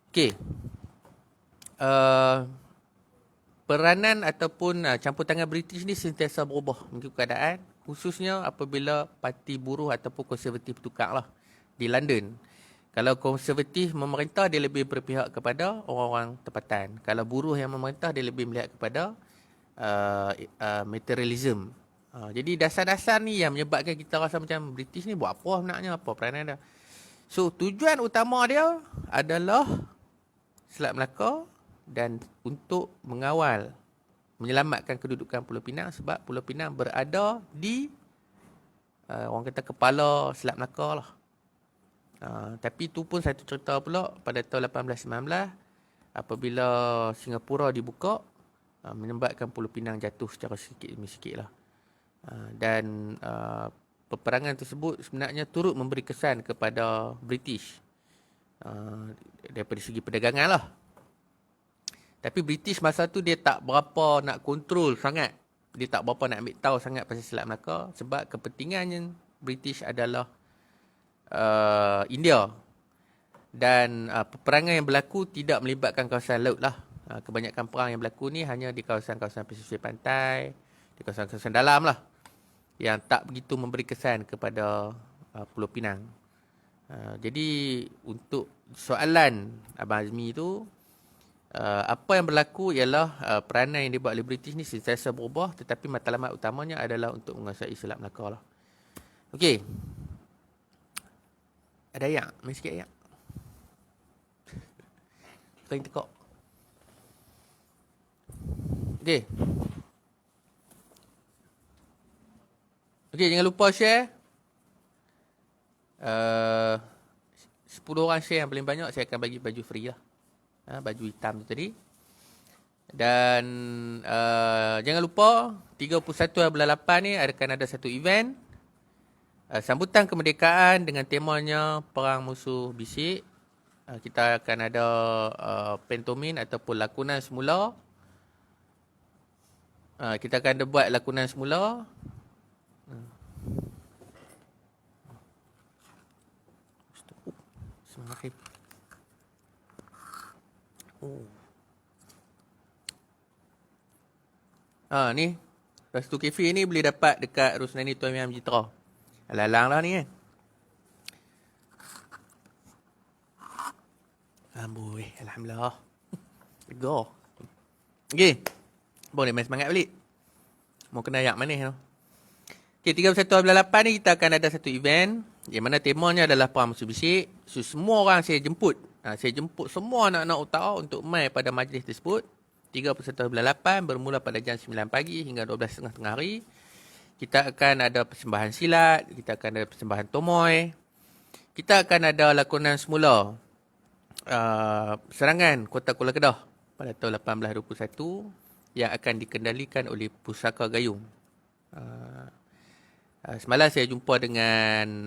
Okey. Peranan ataupun campur tangan British ni sentiasa berubah mengikut keadaan, khususnya apabila parti buruh ataupun konservatif bertukar lah di London. Kalau konservatif memerintah, dia lebih berpihak kepada orang-orang tempatan. Kalau buruh yang memerintah, dia lebih melihat kepada materialism. Jadi dasar-dasar ni yang menyebabkan kita rasa macam British ni buat apa sebenarnya, apa peranan dia. So tujuan utama dia adalah Selat Melaka dan untuk mengawal, menyelamatkan kedudukan Pulau Pinang sebab Pulau Pinang berada di orang kata kepala Selat Melaka lah. Tapi tu pun satu cerita pula pada tahun 1819 apabila Singapura dibuka, menyebabkan Pulau Pinang jatuh secara sikit demi sikit lah. Dan peperangan tersebut sebenarnya turut memberi kesan kepada British daripada segi perdagangan lah. Tapi British masa tu dia tak berapa nak kontrol sangat. Dia tak berapa nak ambil tahu sangat pasal Selat Melaka sebab kepentingannya British adalah India. Dan peperangan yang berlaku tidak melibatkan kawasan laut lah. Kebanyakan perang yang berlaku ni hanya di kawasan-kawasan pesisir pantai, di kawasan-kawasan dalam lah, yang tak begitu memberi kesan kepada Pulau Pinang. Jadi untuk soalan Abang Azmi tu, apa yang berlaku ialah peranan yang dibuat oleh British ni sentiasa berubah, tetapi matlamat utamanya adalah untuk menguasai Selat Melaka lah. Okey. Ada ayak? Main sikit ayak. Kau yang tekak. Okey. Okey, jangan lupa share. 10 orang share yang paling banyak, saya akan bagi baju free lah. Baju hitam tu tadi. Dan jangan lupa 31/8 ni akan ada satu event sambutan kemerdekaan dengan temanya Perang Musuh Bisik. Kita akan ada pantomin ataupun lakonan semula. Kita akan ada buat lakonan semula. Bismillahirrahmanirrahim. Ni Restu Cafe ni boleh dapat dekat Rusnani Tuan Miam Citra. Lalang lah ni kan. Amboi, alhamdulillah. Lega. Okey. Boleh main semangat balik. Mau kena ayak manis tu. Okey, 31/8 ni kita akan ada satu event yang mana temanya adalah Perang Musuh Bisik. So semua orang saya jemput. Saya jemput semua anak-anak utara untuk mai pada majlis tersebut. 31/8 bermula pada jam 9 pagi hingga 12.30 tengah hari. Kita akan ada persembahan silat, kita akan ada persembahan tomoy. Kita akan ada lakonan semula serangan Kota Kuala Kedah pada tahun 1821 yang akan dikendalikan oleh Pusaka Gayung. Semalam saya jumpa dengan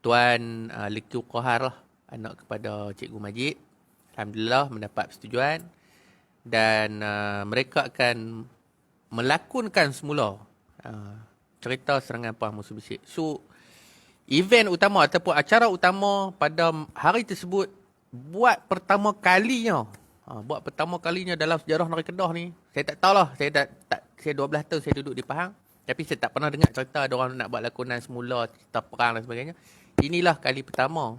Tuan Lekyu Kohar lah, anak kepada Cikgu Majid. Alhamdulillah mendapat persetujuan dan mereka akan melakonkan semula cerita serangan Perang Musuh Bisik. So event utama ataupun acara utama pada hari tersebut buat pertama kalinya dalam sejarah negeri Kedah ni. Saya tak tahulah, saya 12 tahun saya duduk di Pahang, tapi saya tak pernah dengar cerita ada orang nak buat lakonan semula, cerita perang dan sebagainya. Inilah kali pertama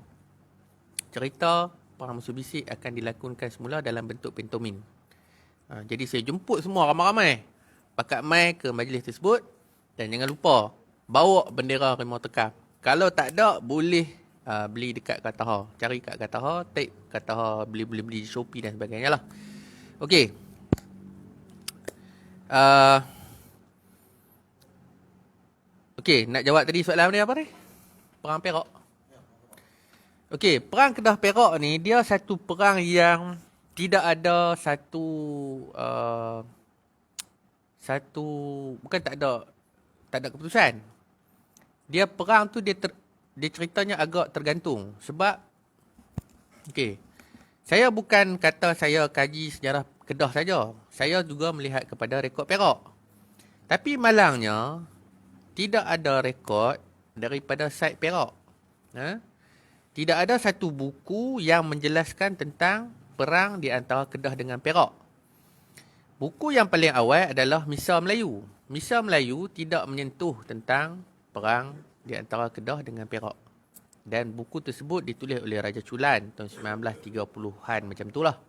cerita Perang Musuh Bisik akan dilakonkan semula dalam bentuk pantomin. Jadi saya jemput semua ramai-ramai pakat mai ke majlis tersebut dan jangan lupa bawa bendera Rimau Tekap. Kalau tak ada boleh beli dekat Kataha. Cari kat Kataha, type Kataha, boleh beli di Shopee dan sebagainya lah. Okey. Okey, nak jawab tadi soalan ni apa ni? Perang Perak. Okey, Perang Kedah Perak ni dia satu perang yang tidak ada bukan tak ada keputusan. Dia perang tu dia ceritanya agak tergantung sebab Okey. Saya bukan kata saya kaji sejarah Kedah saja. Saya juga melihat kepada rekod Perak. Tapi malangnya, tidak ada rekod daripada site Perak. Ha? Tidak ada satu buku yang menjelaskan tentang perang di antara Kedah dengan Perak. Buku yang paling awal adalah Misal Melayu. Misal Melayu tidak menyentuh tentang perang di antara Kedah dengan Perak. Dan buku tersebut ditulis oleh Raja Chulan tahun 1930-an macam itulah.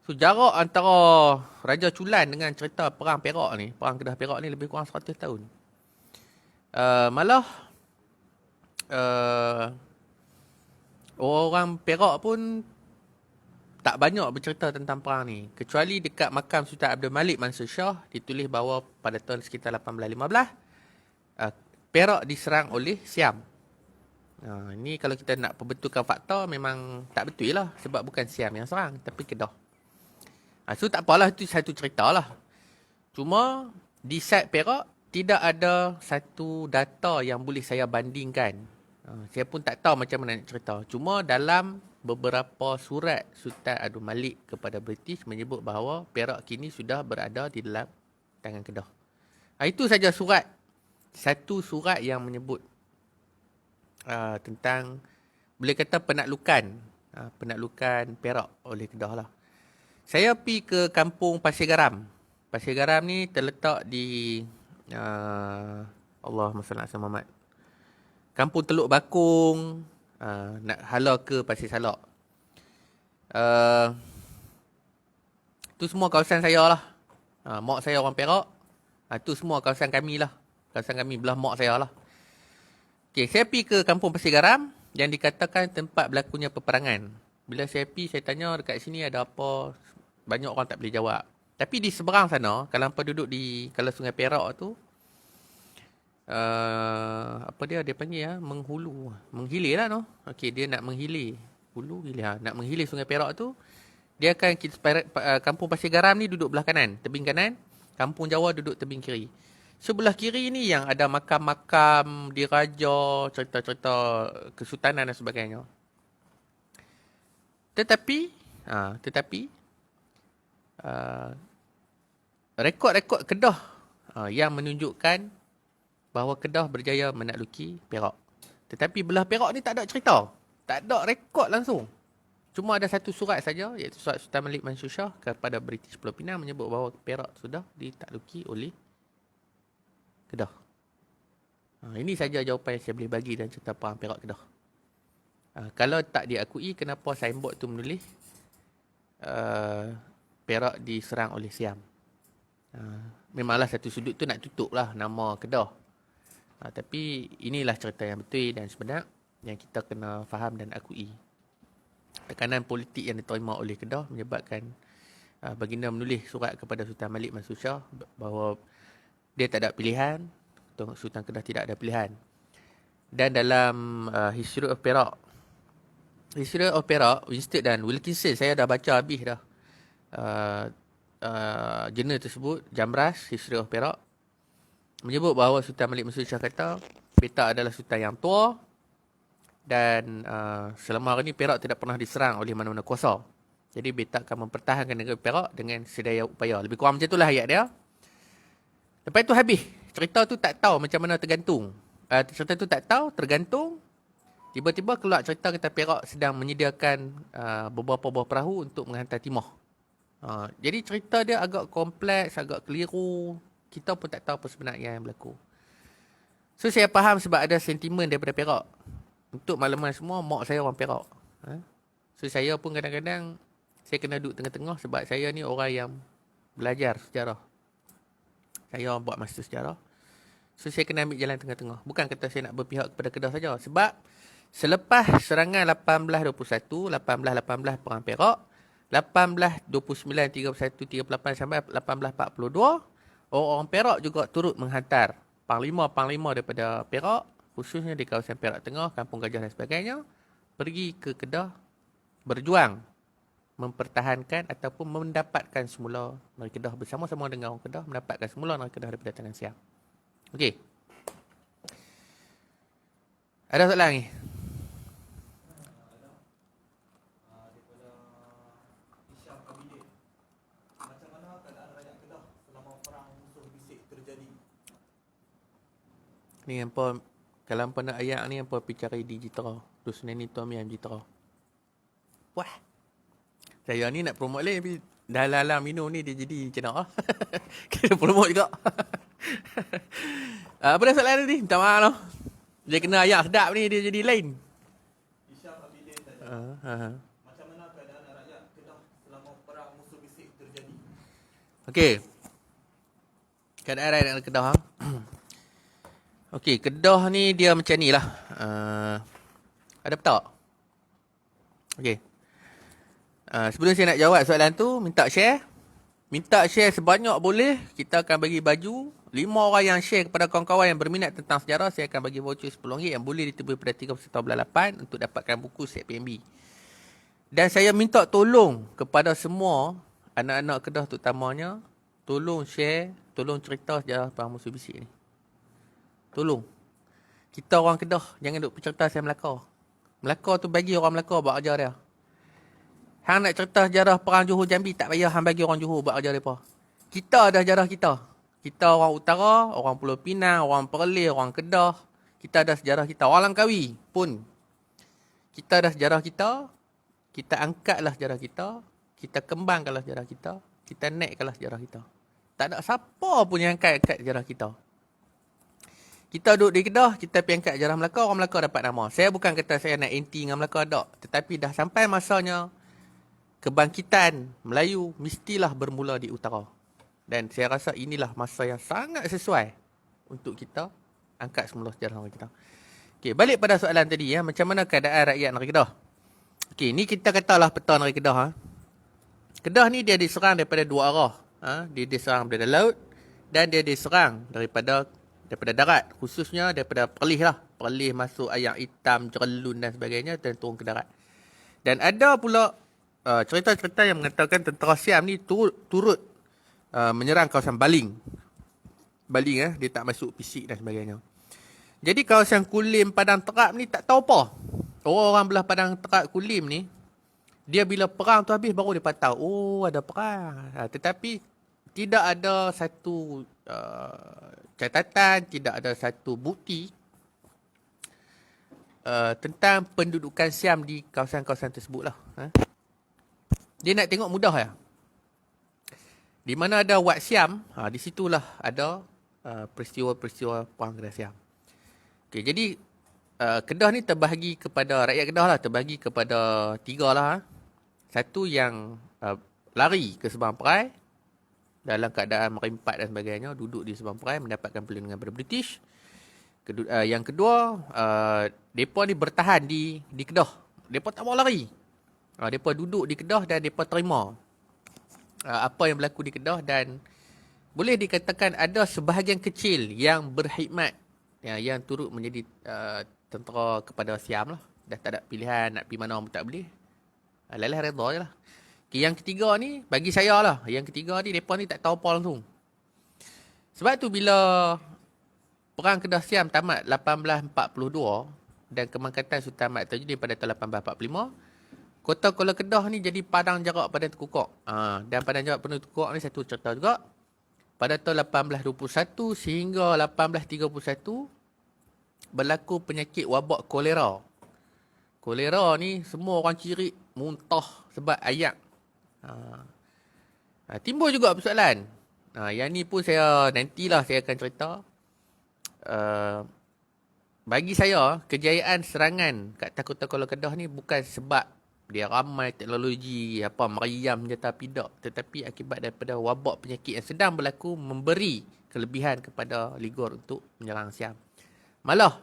So jarak antara Raja Chulan dengan cerita perang Perak ni, perang Kedah Perak ni lebih kurang 100 tahun. Malah orang Perak pun tak banyak bercerita tentang perang ni. Kecuali dekat makam Sultan Abdul Malik Mansur Shah ditulis bahawa pada tahun sekitar 1815 Perak diserang oleh Siam. Ini kalau kita nak perbetulkan fakta memang tak betul lah. Sebab bukan Siam yang serang, tapi Kedah. So tak apalah, itu satu cerita lah. Cuma di site Perak tidak ada satu data yang boleh saya bandingkan. Saya pun tak tahu macam mana nak cerita. Cuma dalam beberapa surat Sultan Abdul Malik kepada British menyebut bahawa Perak kini sudah berada di dalam tangan Kedah. Itu saja surat. Satu surat yang menyebut tentang, boleh kata penaklukan Perak oleh Kedah lah. Saya pergi ke kampung Pasir Garam. Pasir Garam ni terletak di Allahumma salli ala Muhammad, Kampung Teluk Bakung, nak hala ke Pasir Salak. Tu semua kawasan saya lah. Mak saya orang Perak. Tu semua kawasan kami lah. Kawasan kami belah mak saya lah. Okay, saya pergi ke Kampung Pasir Garam yang dikatakan tempat berlakunya peperangan. Bila saya pergi, saya tanya dekat sini ada apa, banyak orang tak boleh jawab. Tapi di seberang sana, kalau hampa duduk di kalau Sungai Perak tu, apa dia panggil menghilir lah no. Okey, dia nak menghilir. Hulu hilir, nak menghilir Sungai Perak tu, dia akan Kampung Pasir Garam ni duduk belah kanan, tebing kanan. Kampung Jawa duduk tebing kiri. Sebelah kiri ni yang ada makam-makam diraja, cerita-cerita kesultanan dan sebagainya. Tetapi rekod-rekod Kedah yang menunjukkan bahawa Kedah berjaya menakluki Perak. Tetapi belah Perak ni tak ada cerita. Tak ada rekod langsung. Cuma ada satu surat saja, iaitu surat Sultan Malik Mansur Shah kepada British Pulau Pinang menyebut bahawa Perak sudah ditakluki oleh Kedah. Ini saja jawapan yang saya boleh bagi dalam cerita perang Perak Kedah. Kalau tak diakui, kenapa signboard tu menulis Perak diserang oleh Siam? Memanglah satu sudut tu nak tutup lah nama Kedah. Tapi inilah cerita yang betul dan sebenar yang kita kena faham dan akui. Tekanan politik yang diterima oleh Kedah menyebabkan baginda menulis surat kepada Sultan Malik Mansur Shah bahawa dia tak ada pilihan, Sultan Kedah tidak ada pilihan. Dan dalam History of Perak, Winstead dan Wilkinson, saya dah baca habis dah jurnal tersebut, Jamras, History of Perak, menyebut bahawa Sultan Malik Mansur Shah kata Perak adalah sultan yang tua dan selama hari ini Perak tidak pernah diserang oleh mana-mana kuasa. Jadi Perak akan mempertahankan negeri Perak dengan sedaya upaya. Lebih kurang macam itulah ayat dia. Lepas tu habis. Cerita tu tak tahu macam mana tergantung. Cerita tu tak tahu, tergantung. Tiba-tiba keluar cerita kata Perak sedang menyediakan beberapa buah perahu untuk menghantar timah. Jadi cerita dia agak kompleks, agak keliru. Kita pun tak tahu apa sebenarnya yang berlaku. So saya faham sebab ada sentimen daripada Perak. Untuk makluman semua, mak saya orang Perak. So saya pun kadang-kadang saya kena duduk tengah-tengah sebab saya ni orang yang belajar sejarah. Saya buat master sejarah. So saya kena ambil jalan tengah-tengah. Bukan kata saya nak berpihak kepada Kedah saja. Sebab selepas serangan 1821, 1818 perang Perak, 1829, 31, 38 sampai 1842, orang Perak juga turut menghantar panglima-panglima daripada Perak, khususnya di kawasan Perak Tengah, Kampung Gajah dan sebagainya, pergi ke Kedah berjuang mempertahankan ataupun mendapatkan semula negeri Kedah bersama-sama dengan orang Kedah, mendapatkan semula negeri Kedah daripada tangan Siam. Okey. Ada soalan lagi? Ni hampa kalau hampa nak ayak ni hampa pergi cari di Jitra. Terus ni Tom Yam Jitra. Wah. Saya ni nak promote lain tapi dah lalang minum ni dia jadi macam nak. Kena promote juga. Apa dah soalan tadi? Minta maaf lah. Dia kena ayak sedap ni dia jadi lain. Isyam Abidin tanya. Macam mana keadaan rakyat Kedah selama perang musuh bisik terjadi? Okey. Keadaan rakyat Kedah. Okey, Kedah ni dia macam ni lah. Ada tak? Okey. Sebelum saya nak jawab soalan tu, minta share. Minta share sebanyak boleh. Kita akan bagi baju. 5 orang yang share kepada kawan-kawan yang berminat tentang sejarah, saya akan bagi voucher RM10 yang boleh ditebus pada 31 bulan 8 untuk dapatkan buku set PMB. Dan saya minta tolong kepada semua anak-anak Kedah terutamanya, tolong share, tolong cerita sejarah Perang Musuh Bisik ni. Tolong. Kita orang Kedah, jangan duk bercerita pasal Melaka. Melaka tu bagi orang Melaka buat kerja dia. Hang nak cerita sejarah Perang Johor Jambi, tak payah hang bagi orang Johor buat kerja mereka. Kita ada sejarah kita. Kita orang utara, orang Pulau Pinang, orang Perlis, orang Kedah. Kita ada sejarah kita. Orang Langkawi pun. Kita ada sejarah kita. Kita angkatlah sejarah kita. Kita kembangkanlah sejarah kita. Kita naikkanlah sejarah kita. Tak ada siapa pun yang angkat sejarah kita. Kita duduk di Kedah, kita pergi angkat sejarah Melaka, orang Melaka dapat nama. Saya bukan kata saya nak anti dengan Melaka, tak. Tetapi dah sampai masanya kebangkitan Melayu mestilah bermula di utara. Dan saya rasa inilah masa yang sangat sesuai untuk kita angkat semula sejarah negeri kita. Okey, balik pada soalan tadi ya, macam mana keadaan rakyat negeri Kedah? Okey, ni kita katalah peta negeri Kedah. Kedah ni dia diserang daripada dua arah. Dia diserang daripada laut dan dia diserang daripada darat, khususnya daripada Perlis lah. Perlis masuk Ayam Hitam, Jerelun dan sebagainya dan turun ke darat. Dan ada pula cerita-cerita yang mengatakan tentera Siam ni turut menyerang kawasan Baling. Baling dia tak masuk Pisik dan sebagainya. Jadi kawasan Kulim, Padang Terap ni tak tahu apa. Orang-orang belah Padang Terap Kulim ni, dia bila perang tu habis baru dia tahu, oh ada perang. Tetapi tidak ada satu catatan, tidak ada satu bukti tentang pendudukan Siam di kawasan-kawasan tersebut lah. Dia nak tengok mudah ya. Di mana ada Wat Siam, di situlah ada peristiwa-peristiwa Perang Kedah Siam. Okey, jadi Kedah ni terbahagi kepada, rakyat Kedah lah terbahagi kepada 3 lah. Satu yang lari ke Sebang Perai dalam keadaan merimpat dan sebagainya, duduk di Sebang Perai mendapatkan perlindungan daripada British. Yang kedua, mereka ni bertahan di Kedah. Mereka tak mau lari. Mereka duduk di Kedah dan mereka terima apa yang berlaku di Kedah, dan boleh dikatakan ada sebahagian kecil yang berkhidmat, yang turut menjadi tentera kepada Siam lah. Dah tak ada pilihan, nak pergi mana pun tak boleh. Lelah redha je lah. Okay, yang ketiga ni, bagi saya lah, yang ketiga ni, mereka ni tak tahu apa langsung. Sebab tu bila Perang Kedah Siam tamat 1842 dan Kemangkatan Sultan Ahmad terjadi pada tahun 1845, Kota Kuala Kedah ni jadi padang jarak Padang Tekukok. Dan padang jarak Padang Tekukok ni satu cerita juga. Pada tahun 1821 sehingga 1831 berlaku penyakit wabak kolera. Kolera ni semua orang cirit muntah sebab ayak. Timbul juga persoalan. Yang ni pun nantilah saya akan cerita. Bagi saya, kejayaan serangan kat Kota Kuala Kedah ni bukan sebab dia ramai teknologi, meriam senjata pidak, tetapi akibat daripada wabak penyakit yang sedang berlaku memberi kelebihan kepada Ligor untuk menyerang Siam. Malah,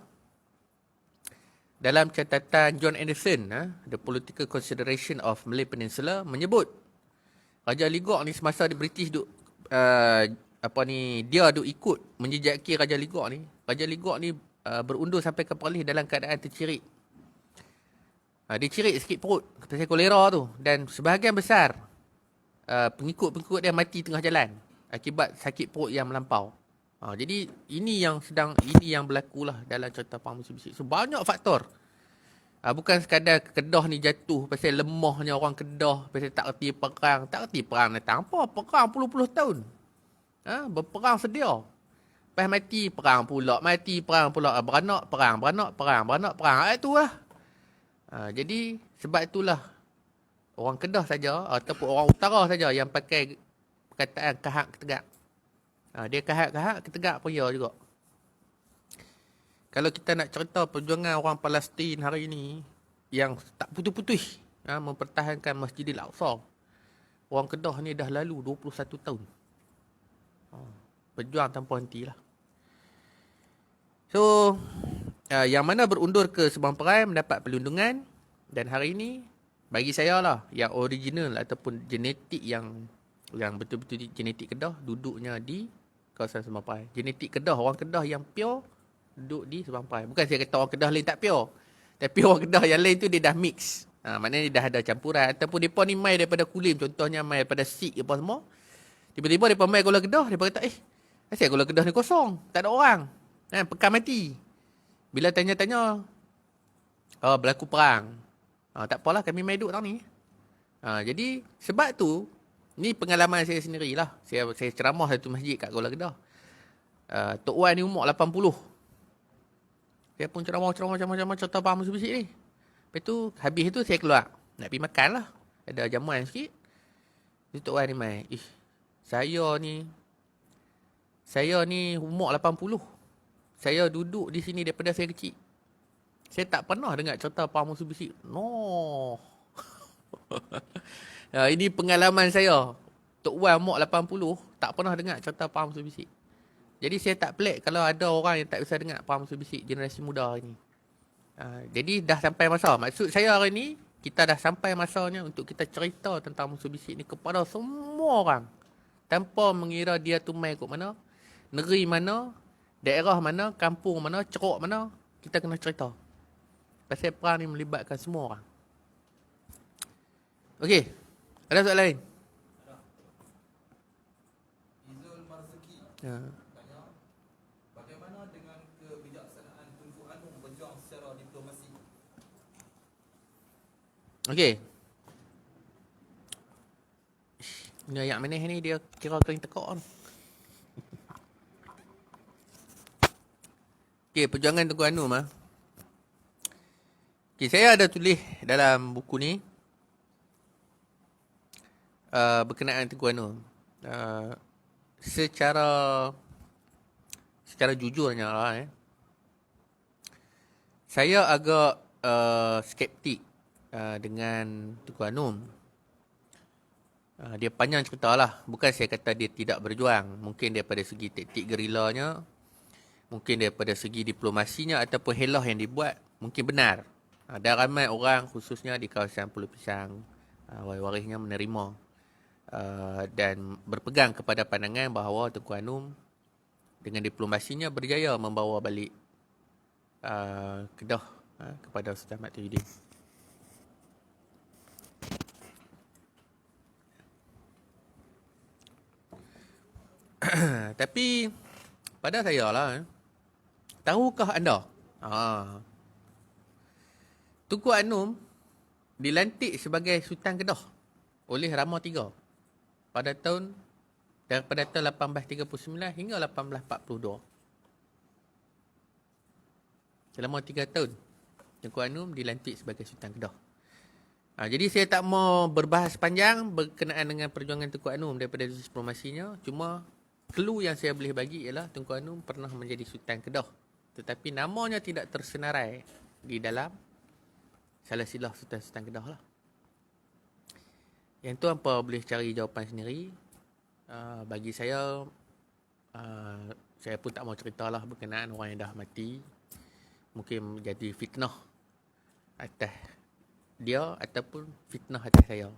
dalam catatan John Anderson, The Political Consideration of Malay Peninsula, menyebut Raja Ligor ni semasa di British dia ikut menjejaki Raja Ligor ni. Raja Ligor ni berundur sampai ke Perlis dalam keadaan tercirit. Dia cirit sikit perut pasal kolera tu, dan sebahagian besar pengikut-pengikut dia mati tengah jalan akibat sakit perut yang melampau. Jadi ini yang berlaku lah dalam cerita Perang Musuh Bisik. So banyak faktor. Bukan sekadar Kedah ni jatuh pasal lemahnya orang Kedah, pasal tak erti perang. Tak erti perang datang apa? Perang puluh-puluh tahun. Berperang sedia. Lepas mati, perang pula. Mati, perang pula. Beranak, perang. Beranak, perang. Beranak, perang. Itu lah. Jadi, sebab itulah orang Kedah saja ataupun orang utara saja yang pakai perkataan kahak ketegak. Dia kahak-kahak, ketegak pun ya juga. Kalau kita nak cerita perjuangan orang Palestin hari ini yang tak putus-putus mempertahankan Masjidil Aqsa. Orang Kedah ni dah lalu 21 tahun. Berjuang tanpa henti lah. So, yang mana berundur ke Sabang Perai mendapat perlindungan. Dan hari ini, bagi saya lah, yang original ataupun genetik yang betul-betul genetik Kedah duduknya di kawasan Sabang Perai. Genetik Kedah, orang Kedah yang pure duduk di Sabang Perai. Bukan saya kata orang Kedah lain tak pure. Tapi orang Kedah yang lain tu dia dah mix. Maknanya dia dah ada campuran. Ataupun mereka ni mai daripada Kulim. Contohnya mai daripada Sikh apa semua. Tiba-tiba mereka mai Kuala Kedah. Mereka kata, asal Kuala Kedah ni kosong. Tak ada orang. Pekan mati. Bila tanya-tanya, berlaku perang. Tak apalah, kami mai duduk tahun ni. Jadi, sebab tu, ni pengalaman saya sendirilah. Saya ceramah satu masjid kat Kuala Kedah. Tok Wan ni umur 80. Saya pun ceramah cerita faham Mitsubishi ni. Lepas tu, habis tu saya keluar. Nak pergi makan lah. Ada jamuan sikit. Jadi Tok Wan ni mai. Saya ni umur 80. Saya duduk di sini daripada saya kecil. Saya tak pernah dengar cerita Pak Mitsubishi. No. Ini pengalaman saya. Tok Wan umur 80 tak pernah dengar cerita Pak Mitsubishi. Jadi saya tak pelik kalau ada orang yang tak bisa dengar Pak Mitsubishi generasi muda ini. Jadi dah sampai masa. Maksud saya hari ni kita dah sampai masanya untuk kita cerita tentang Mitsubishi ni kepada semua orang. Tanpa mengira dia tu mai kat mana, negeri mana, daerah mana, kampung mana, ceruk mana, kita kena cerita. Pasal perang ni melibatkan semua orang. Okey. Ada soalan lain? Izul Marzuki tanya, bagaimana dengan kebijaksanaan Tunku Anum berjuang secara diplomasi? Okey. Ini ayat manis ni dia kira kering tekak kan. Okey, perjuangan Tunku Anum Okey, saya ada tulis dalam buku ni berkenaan Tunku Anum. Secara jujurnya lah, saya agak skeptik dengan Tunku Anum. Dia panjang cerita lah. Bukan saya kata dia tidak berjuang. Mungkin daripada segi taktik gerilanya, mungkin daripada segi diplomasinya ataupun helah yang dibuat, mungkin benar. Dan ramai orang khususnya di kawasan Pulau Pisang, waris-warisnya menerima dan berpegang kepada pandangan bahawa Tunku Anum dengan diplomasinya berjaya membawa balik Kedah kepada Sultan Ahmad Tajuddin. Tapi pada saya lah, tahukah anda Tunku Anum dilantik sebagai Sultan Kedah oleh Rama III daripada tahun 1839 hingga 1842. Selama 3 tahun Tunku Anum dilantik sebagai Sultan Kedah. Jadi saya tak mau berbahas panjang berkenaan dengan perjuangan Tunku Anum daripada diplomasinya. Cuma clue yang saya boleh bagi ialah Tunku Anum pernah menjadi Sultan Kedah. Tetapi namanya tidak tersenarai di dalam silsilah Sultan-Sultan Kedah lah. Yang tu hampa boleh cari jawapan sendiri. Bagi saya pun tak mau ceritalah berkenaan orang yang dah mati. Mungkin menjadi fitnah atas dia ataupun fitnah atas saya.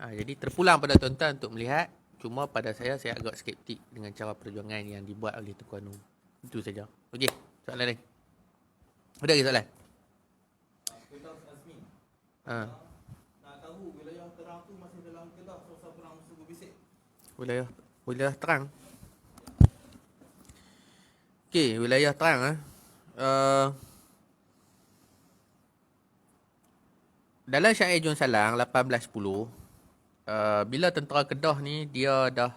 Jadi terpulang pada tuan-tuan untuk melihat. Cuma pada saya agak skeptik dengan cara perjuangan yang dibuat oleh Tunku Anum. Itu saja. Okey, soalan lain. Ada lagi soalan? Firdaus Azmi. Nak tahu wilayah terang tu masih dalam Kedah semasa perang Suku Bisik? Wilayah terang. Okey, wilayah terang dalam Syair Jun Salang 1810, bila tentera Kedah ni dia dah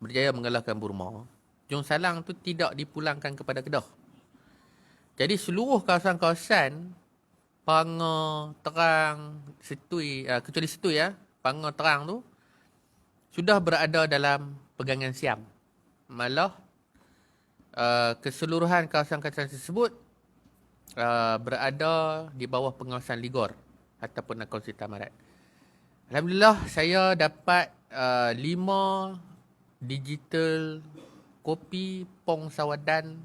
berjaya mengalahkan Burma, Jong Salang tu tidak dipulangkan kepada Kedah. Jadi seluruh kawasan-kawasan Panga, Terang, Setui, kecuali Setui Panga, Terang tu sudah berada dalam pegangan Siam. Malah keseluruhan kawasan-kawasan tersebut berada di bawah pengawasan Ligor ataupun Nakhon Si Tamarat. Alhamdulillah saya dapat 5 digital kopi Pong Sawadan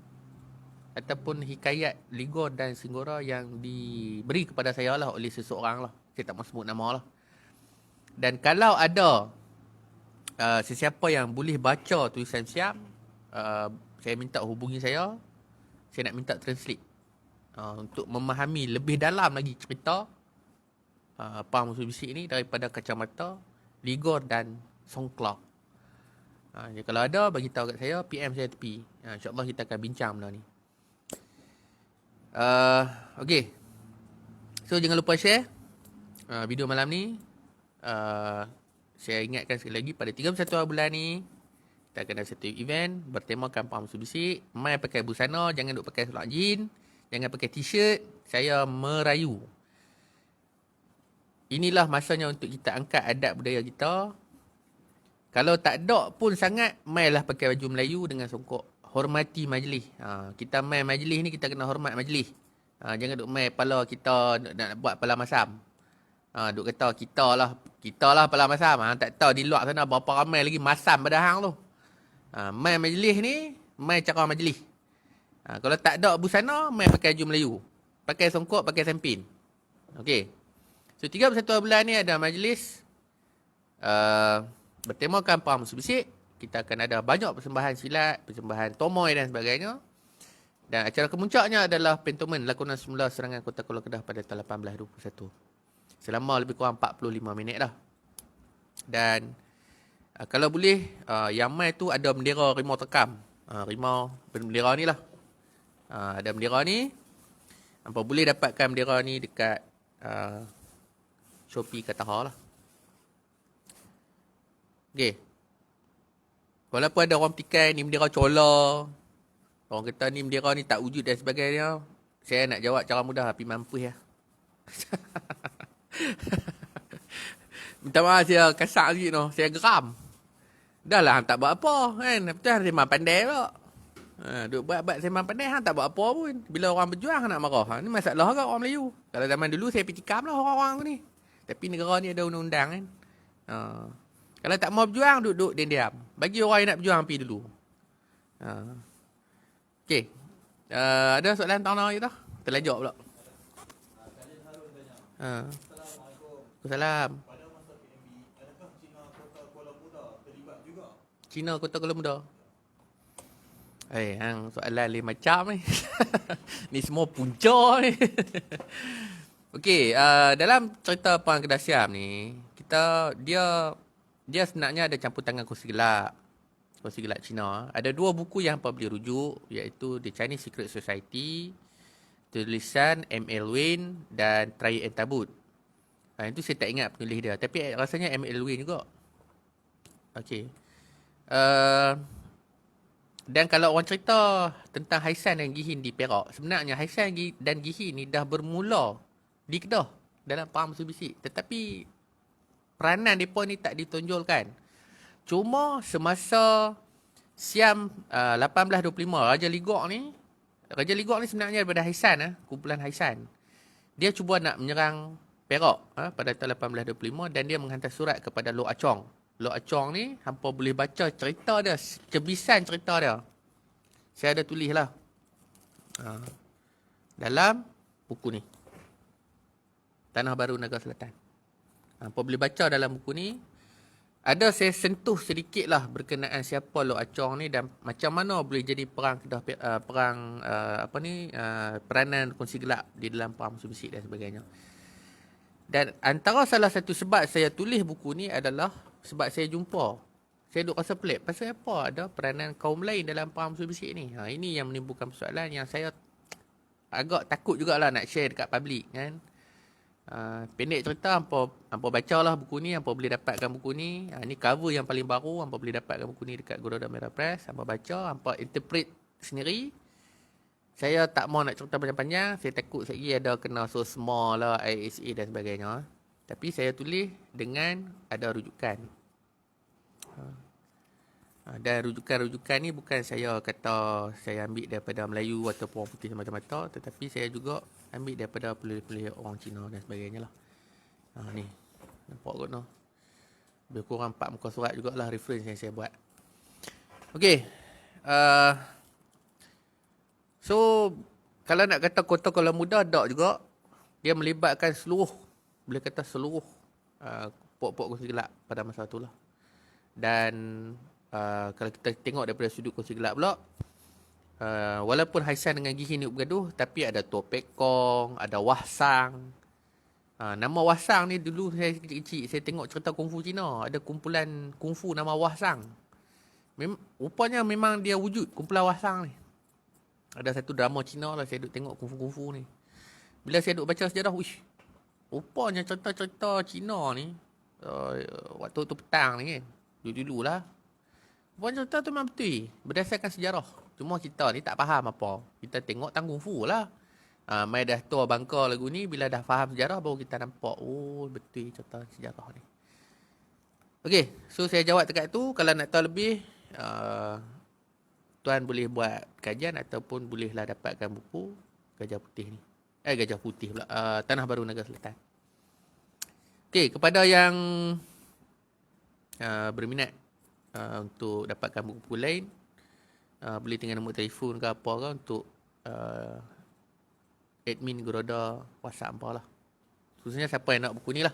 ataupun hikayat Ligor dan Singgora yang diberi kepada saya lah oleh seseorang lah. Saya tak mahu sebut nama lah. Dan kalau ada sesiapa yang boleh baca tulisan Siam, saya minta hubungi saya. Saya nak minta translate untuk memahami lebih dalam lagi cerita Pang Musuh Bisik ni daripada kacamata Ligor dan Songkla. Kalau ada, bagi tahu kat saya, PM saya tepi. InsyaAllah kita akan bincang benda ni. Okay. So jangan lupa share video malam ni. Saya ingatkan sekali lagi, pada 31 bulan ni kita akan ada satu event bertemakan Pang Musuh Bisik. Mai pakai busana, jangan duk pakai seluar jean, jangan pakai t-shirt. Saya merayu. Inilah masanya untuk kita angkat adab budaya kita. Kalau tak ada pun sangat, mailah pakai baju Melayu dengan songkok. Hormati majlis. Kita main majlis ni, kita kena hormat majlis. Jangan duk main kepala kita nak buat kepala masam. Duk kata kita lah kepala masam. Tak tahu di luar sana berapa ramai lagi masam pada hang tu. Main majlis ni, main cara majlis. Kalau tak ada busana, main pakai baju Melayu. Pakai songkok, pakai sempin. Okey. So 31 bulan ni ada majlis bertemakan Pang Musuh Bisik. Kita akan ada banyak persembahan silat, persembahan tomoy dan sebagainya. Dan acara kemuncaknya adalah pentomen lakonan semula serangan Kota Kuala Kedah pada tahun 1821. Selama lebih kurang 45 minit dah. Dan kalau boleh, yang mai tu ada bendera rimau tekam. Rimau bendera ni lah. Ada bendera ni. Hampa boleh dapatkan bendera ni dekat Shopee Kataha lah. Okay. Walaupun ada orang petikai ni bendera cola, orang kata ni bendera ni tak wujud dan sebagainya, saya nak jawab cara mudah, tapi mampus ya. Minta maaf saya kasar sikit tu, saya geram. Dah lah hang tak buat apa kan, betul saya memang pandai pula. Duk buat-buat saya memang pandai, hang tak buat apa pun. Bila orang berjuang hang nak marah. Ni masalah agak orang Melayu. Kalau zaman dulu saya pitikam lah orang-orang tu ni. Tapi negara ni ada undang-undang kan. Kalau tak mau berjuang, duduk diam-diam. Bagi orang yang nak berjuang, pergi dulu. Okey. Ada soalan tahun lagi tak? Terlajak pula. Khalid Harun tanya. Assalamualaikum. Salam. Pada masa PMB, adakah Cina Kota Kuala Muda terlibat juga? Cina Kota Kuala Muda. Hang soalan lain macam ni. Ni semua punca ni. Okey, dalam cerita Perang Kedah Siam ni, dia sebenarnya ada campur tangan kongsi gelap Cina. Ada 2 buku yang hampa boleh rujuk, iaitu The Chinese Secret Society, tulisan M.L. Wayne dan Try and Tabut. Itu saya tak ingat penulis dia, tapi rasanya M.L. Wayne juga. Okey. Dan kalau orang cerita tentang Haisan dan Gihin di Perak, sebenarnya Haisan dan Gihin ni dah bermula di Kedah dalam Perang Musuh Bisik. Tetapi peranan mereka ni tak ditonjolkan. Cuma semasa Siam 1825, Raja Ligor ni sebenarnya daripada Haisan, kumpulan Haisan. Dia cuba nak menyerang Perak pada tahun 1825 dan dia menghantar surat kepada Lok Achong. Lok Achong ni, hampa boleh baca cerita dia, cebisan cerita dia. Saya ada tulis lah dalam buku ni, Tanah Baru Negara Selatan. Hampa boleh baca dalam buku ni. Ada saya sentuh sedikit lah berkenaan siapa Lok Achong ni dan macam mana boleh jadi perang Kedah, peranan kongsi gelap di dalam Perang Musuh Bisik dan sebagainya. Dan antara salah satu sebab saya tulis buku ni adalah sebab saya jumpa. Saya duk rasa pelik. Pasal apa ada peranan kaum lain dalam Perang Musuh Bisik ni? Ini yang menimbulkan persoalan yang saya agak takut jugalah nak share dekat public kan. Pendek cerita, hampa bacalah buku ni, hampa boleh dapatkan buku ni. Ni cover yang paling baru, hampa boleh dapatkan buku ni dekat Goroda Merah Press. Hampa baca, hampa interpret sendiri. Saya tak mau nak cerita panjang-panjang, saya takut lagi ada kena SOSMA lah, ISA dan sebagainya. Tapi saya tulis dengan ada rujukan. Dan rujukan-rujukan ni bukan saya kata saya ambil daripada Melayu ataupun orang putih semata-mata, tetapi saya juga ambil daripada penulis-penulis orang Cina dan sebagainya lah. Ni, nampak kot no. Lebih kurang 4 muka surat jugalah reference yang saya buat. Okay. So, kalau nak kata Kota Kuala Muda, tak juga. Dia melibatkan seluruh, boleh kata seluruh pokok-pokok kongsi gelap pada masa itulah. Dan kalau kita tengok daripada sudut kongsi gelap pula, walaupun Haisan dengan Gihin ni bergaduh, tapi ada Tok Pekong, ada Wahsang. Nama Wahsang ni dulu saya kecil-kecil, saya tengok cerita kungfu Cina, ada kumpulan kungfu nama Wahsang. Rupanya memang dia wujud kumpulan Wahsang ni. Ada satu drama Cina lah, saya duk tengok kungfu-kungfu ni. Bila saya duk baca sejarah, rupanya cerita-cerita Cina ni, waktu tu petang ni kan, dulu-dulu lah. Rupanya cerita tu memang betul, berdasarkan sejarah. Cuma kita ni tak faham apa. Kita tengok tanggung fu lah. Mai dah tua bangka lagu ni, bila dah faham sejarah baru kita nampak, oh betul cerita sejarah ni. Okay, so saya jawab dekat tu. Kalau nak tahu lebih, tuan boleh buat kajian ataupun bolehlah dapatkan buku Gajah Putih ni. Gajah Putih pula. Tanah Baru Negara Selatan. Okay, kepada yang berminat untuk dapatkan buku-buku lain, boleh tinggal nombor telefon ke apa ke untuk admin Goroda WhatsApp apa lah. Khususnya siapa yang nak buku ni lah.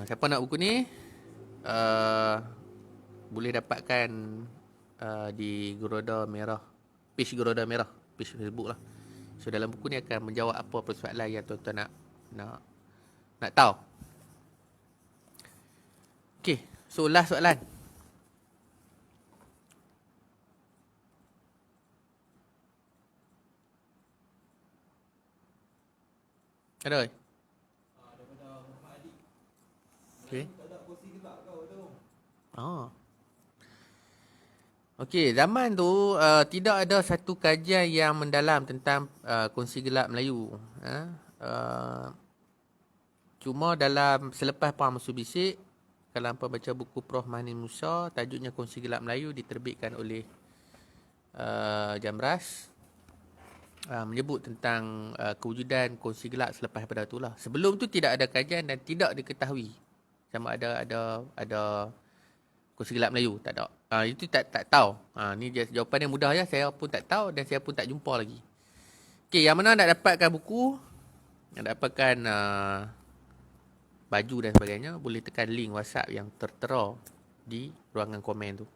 Siapa nak buku ni, boleh dapatkan di Goroda Merah, page Goroda Merah, page Facebook lah. So dalam buku ni akan menjawab apa persoalan yang tuan-tuan nak tahu. Okay, so last soalan. Ada? Daripada Muhammad Adi. Okay. Tak ada kursi gelap kau tu. Okey, zaman tu tidak ada satu kajian yang mendalam tentang kongsi gelap Melayu. Cuma dalam selepas Perang Musuh Bisik, kalau hampa baca buku Prof. Mahni Musa, tajuknya Kongsi Gelap Melayu, diterbitkan oleh Jamras, menyebut tentang kewujudan kongsi gelap selepas pada itulah. Sebelum tu tidak ada kajian dan tidak diketahui sama ada kongsi gelap Melayu, tak ada. Itu tak tahu. Ni jawapan yang mudah ya, saya pun tak tahu dan saya pun tak jumpa lagi. Okey, yang mana nak dapatkan buku, nak dapatkan baju dan sebagainya, boleh tekan link WhatsApp yang tertera di ruangan komen tu.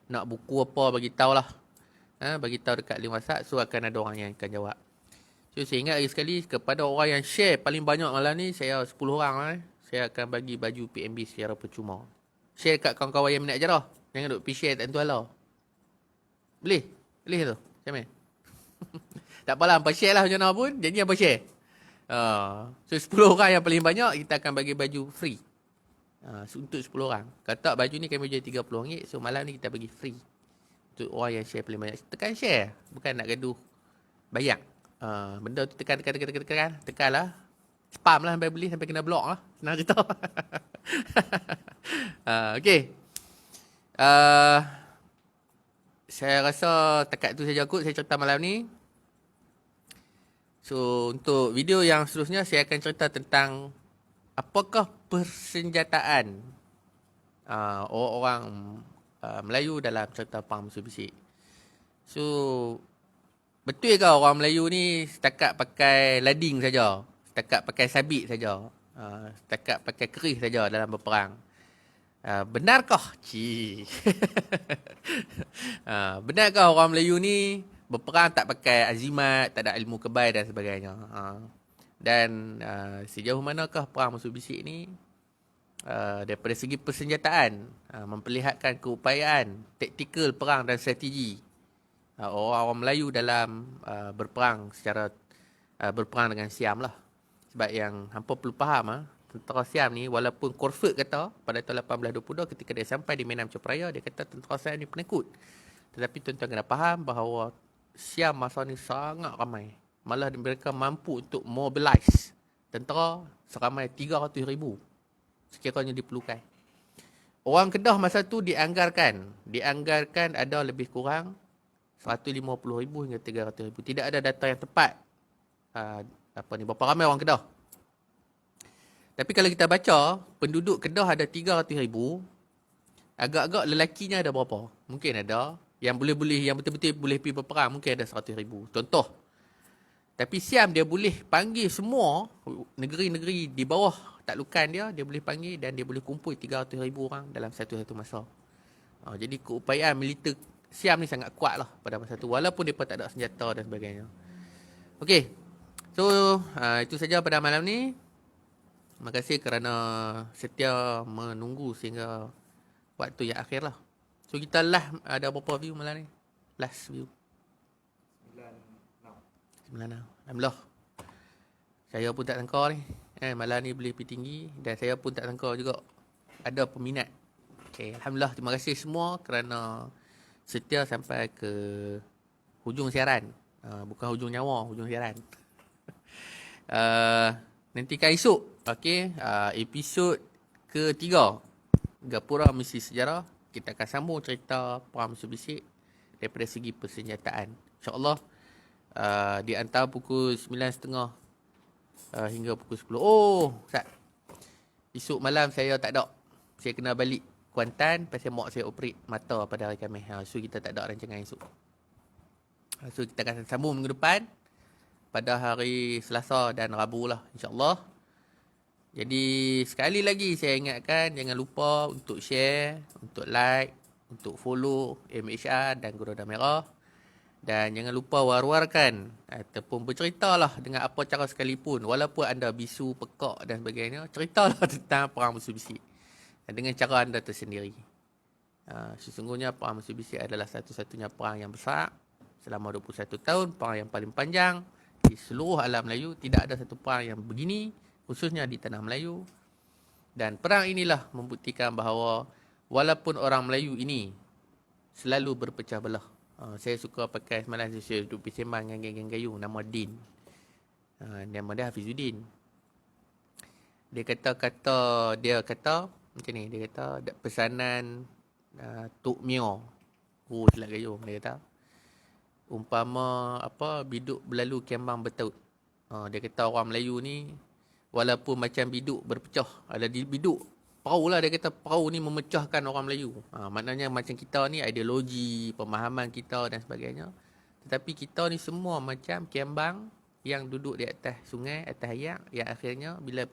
Nak buku apa, bagi tahulah. Bagi tahu dekat link WhatsApp, so akan ada orang yang akan jawab. So saya ingat lagi sekali, kepada orang yang share paling banyak malam ni, saya 10 orang lah, saya akan bagi baju PMB secara percuma. Share kat kawan-kawan yang minat ajarah. Jangan duk pergi share tak tentu halau. Boleh? Boleh tu? Macam mana? Tak apalah, hampa share lah macam mana pun, jadi hampa share. So 10 orang yang paling banyak, kita akan bagi baju free. So, untuk 10 orang. Kata baju ni kami jual RM30, so malam ni kita bagi free. Untuk orang yang share paling banyak. Tekan share, bukan nak gaduh bayar. Benda tu tekan lah. Spam lah sampai beli, sampai kena block lah. Senang cerita. Okay. Saya rasa takat tu saja kot saya cerita malam ni. So untuk video yang seterusnya, saya akan cerita tentang apakah persenjataan orang-orang Melayu dalam cerita Perang Musuh Bisik. So betul ke orang Melayu ni setakat pakai lading saja, setakat pakai sabit saja, setakat pakai keris saja dalam berperang? Benarkah? Benarkah orang Melayu ni berperang tak pakai azimat, tak ada ilmu kebal dan sebagainya? Dan sejauh manakah Perang Musuh Bisik ni daripada segi persenjataan memperlihatkan keupayaan taktikal perang dan strategi orang-orang Melayu dalam berperang secara berperang dengan Siam lah. Sebab yang hampa perlu faham tentera Siam ni, walaupun Crawford kata pada tahun 1822 ketika dia sampai di Medan Cepraya, dia kata tentera Siam ni penakut. Tetapi tuan-tuan kena faham bahawa Siam masa ni sangat ramai. Malah mereka mampu untuk mobilize tentera seramai 300,000 sekiranya diperlukan. Orang Kedah masa tu dianggarkan ada lebih kurang 150,000 hingga 300,000. Tidak ada data yang tepat berapa ramai orang Kedah. Tapi kalau kita baca, penduduk Kedah ada 300,000, agak-agak lelakinya ada berapa? Mungkin ada yang betul-betul boleh pergi berperang, mungkin ada 100,000. Contoh. Tapi Siam dia boleh panggil semua negeri-negeri di bawah taklukan dia boleh panggil dan dia boleh kumpul 300,000 orang dalam satu masa. Jadi keupayaan militer Siam ni sangat kuat lah pada masa tu, walaupun mereka tak ada senjata dan sebagainya. Okey. So, itu saja pada malam ni. Terima kasih kerana setia menunggu sehingga waktu yang akhir lah. So, kita ada berapa view malam ni? Last view. 96. Alhamdulillah. Saya pun tak sangka ni. Malam ni boleh pergi tinggi. Dan saya pun tak sangka juga ada peminat. Okay, Alhamdulillah. Terima kasih semua kerana setia sampai ke hujung siaran. Bukan hujung nyawa, hujung siaran. Nantikan esok. Okay, episod ke-3. Gapura Misi Sejarah. Kita akan sambung cerita Perang Bisik daripada segi persenjataan. InsyaAllah. Di antara pukul 9.30 hingga pukul 10. Ustaz. Esok malam saya tak ada. Saya kena balik Kuantan pasal mak saya operate mata pada hari Khamis. So kita tak ada rancangan esok. So kita akan sambung minggu depan pada hari Selasa dan Rabu lah, insya-Allah. Jadi sekali lagi saya ingatkan, jangan lupa untuk share, untuk like, untuk follow MHR dan Geruda Merah. Dan jangan lupa war-warkan ataupun berceritalah dengan apa cara sekalipun, walaupun anda bisu, pekak dan sebagainya, ceritalah tentang Perang Bisik dengan cara anda tersendiri. Sesungguhnya Perang Bisik adalah satu-satunya perang yang besar selama 21 tahun, perang yang paling panjang di seluruh alam Melayu. Tidak ada satu perang yang begini, khususnya di tanah Melayu. Dan perang inilah membuktikan bahawa walaupun orang Melayu ini selalu berpecah belah. Saya suka pakai semalam saya duduk bersembang dengan geng-geng Gayu, nama Din. Nama dia Hafizuddin. Dia kata macam ni, dia kata pesanan Tok Mio. Silat Gayo, dia kata. Umpama biduk berlalu kembang bertaut. Dia kata orang Melayu ni walaupun macam biduk berpecah, ada di biduk perahu lah, dia kata perahu ni memecahkan orang Melayu. Maknanya macam kita ni ideologi, pemahaman kita dan sebagainya. Tetapi kita ni semua macam kembang yang duduk di atas sungai, atas air, yang akhirnya bila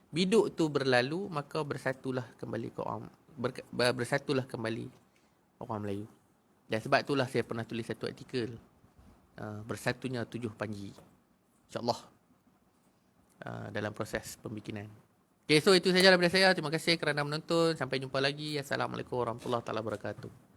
biduk tu berlalu, maka bersatulah kembali orang Melayu. Dan sebab itulah saya pernah tulis satu artikel, bersatunya 7 Panji, InsyaAllah, dalam proses pembikinan. Okay, so itu sahaja daripada saya. Terima kasih kerana menonton. Sampai jumpa lagi. Assalamualaikum warahmatullahi wabarakatuh.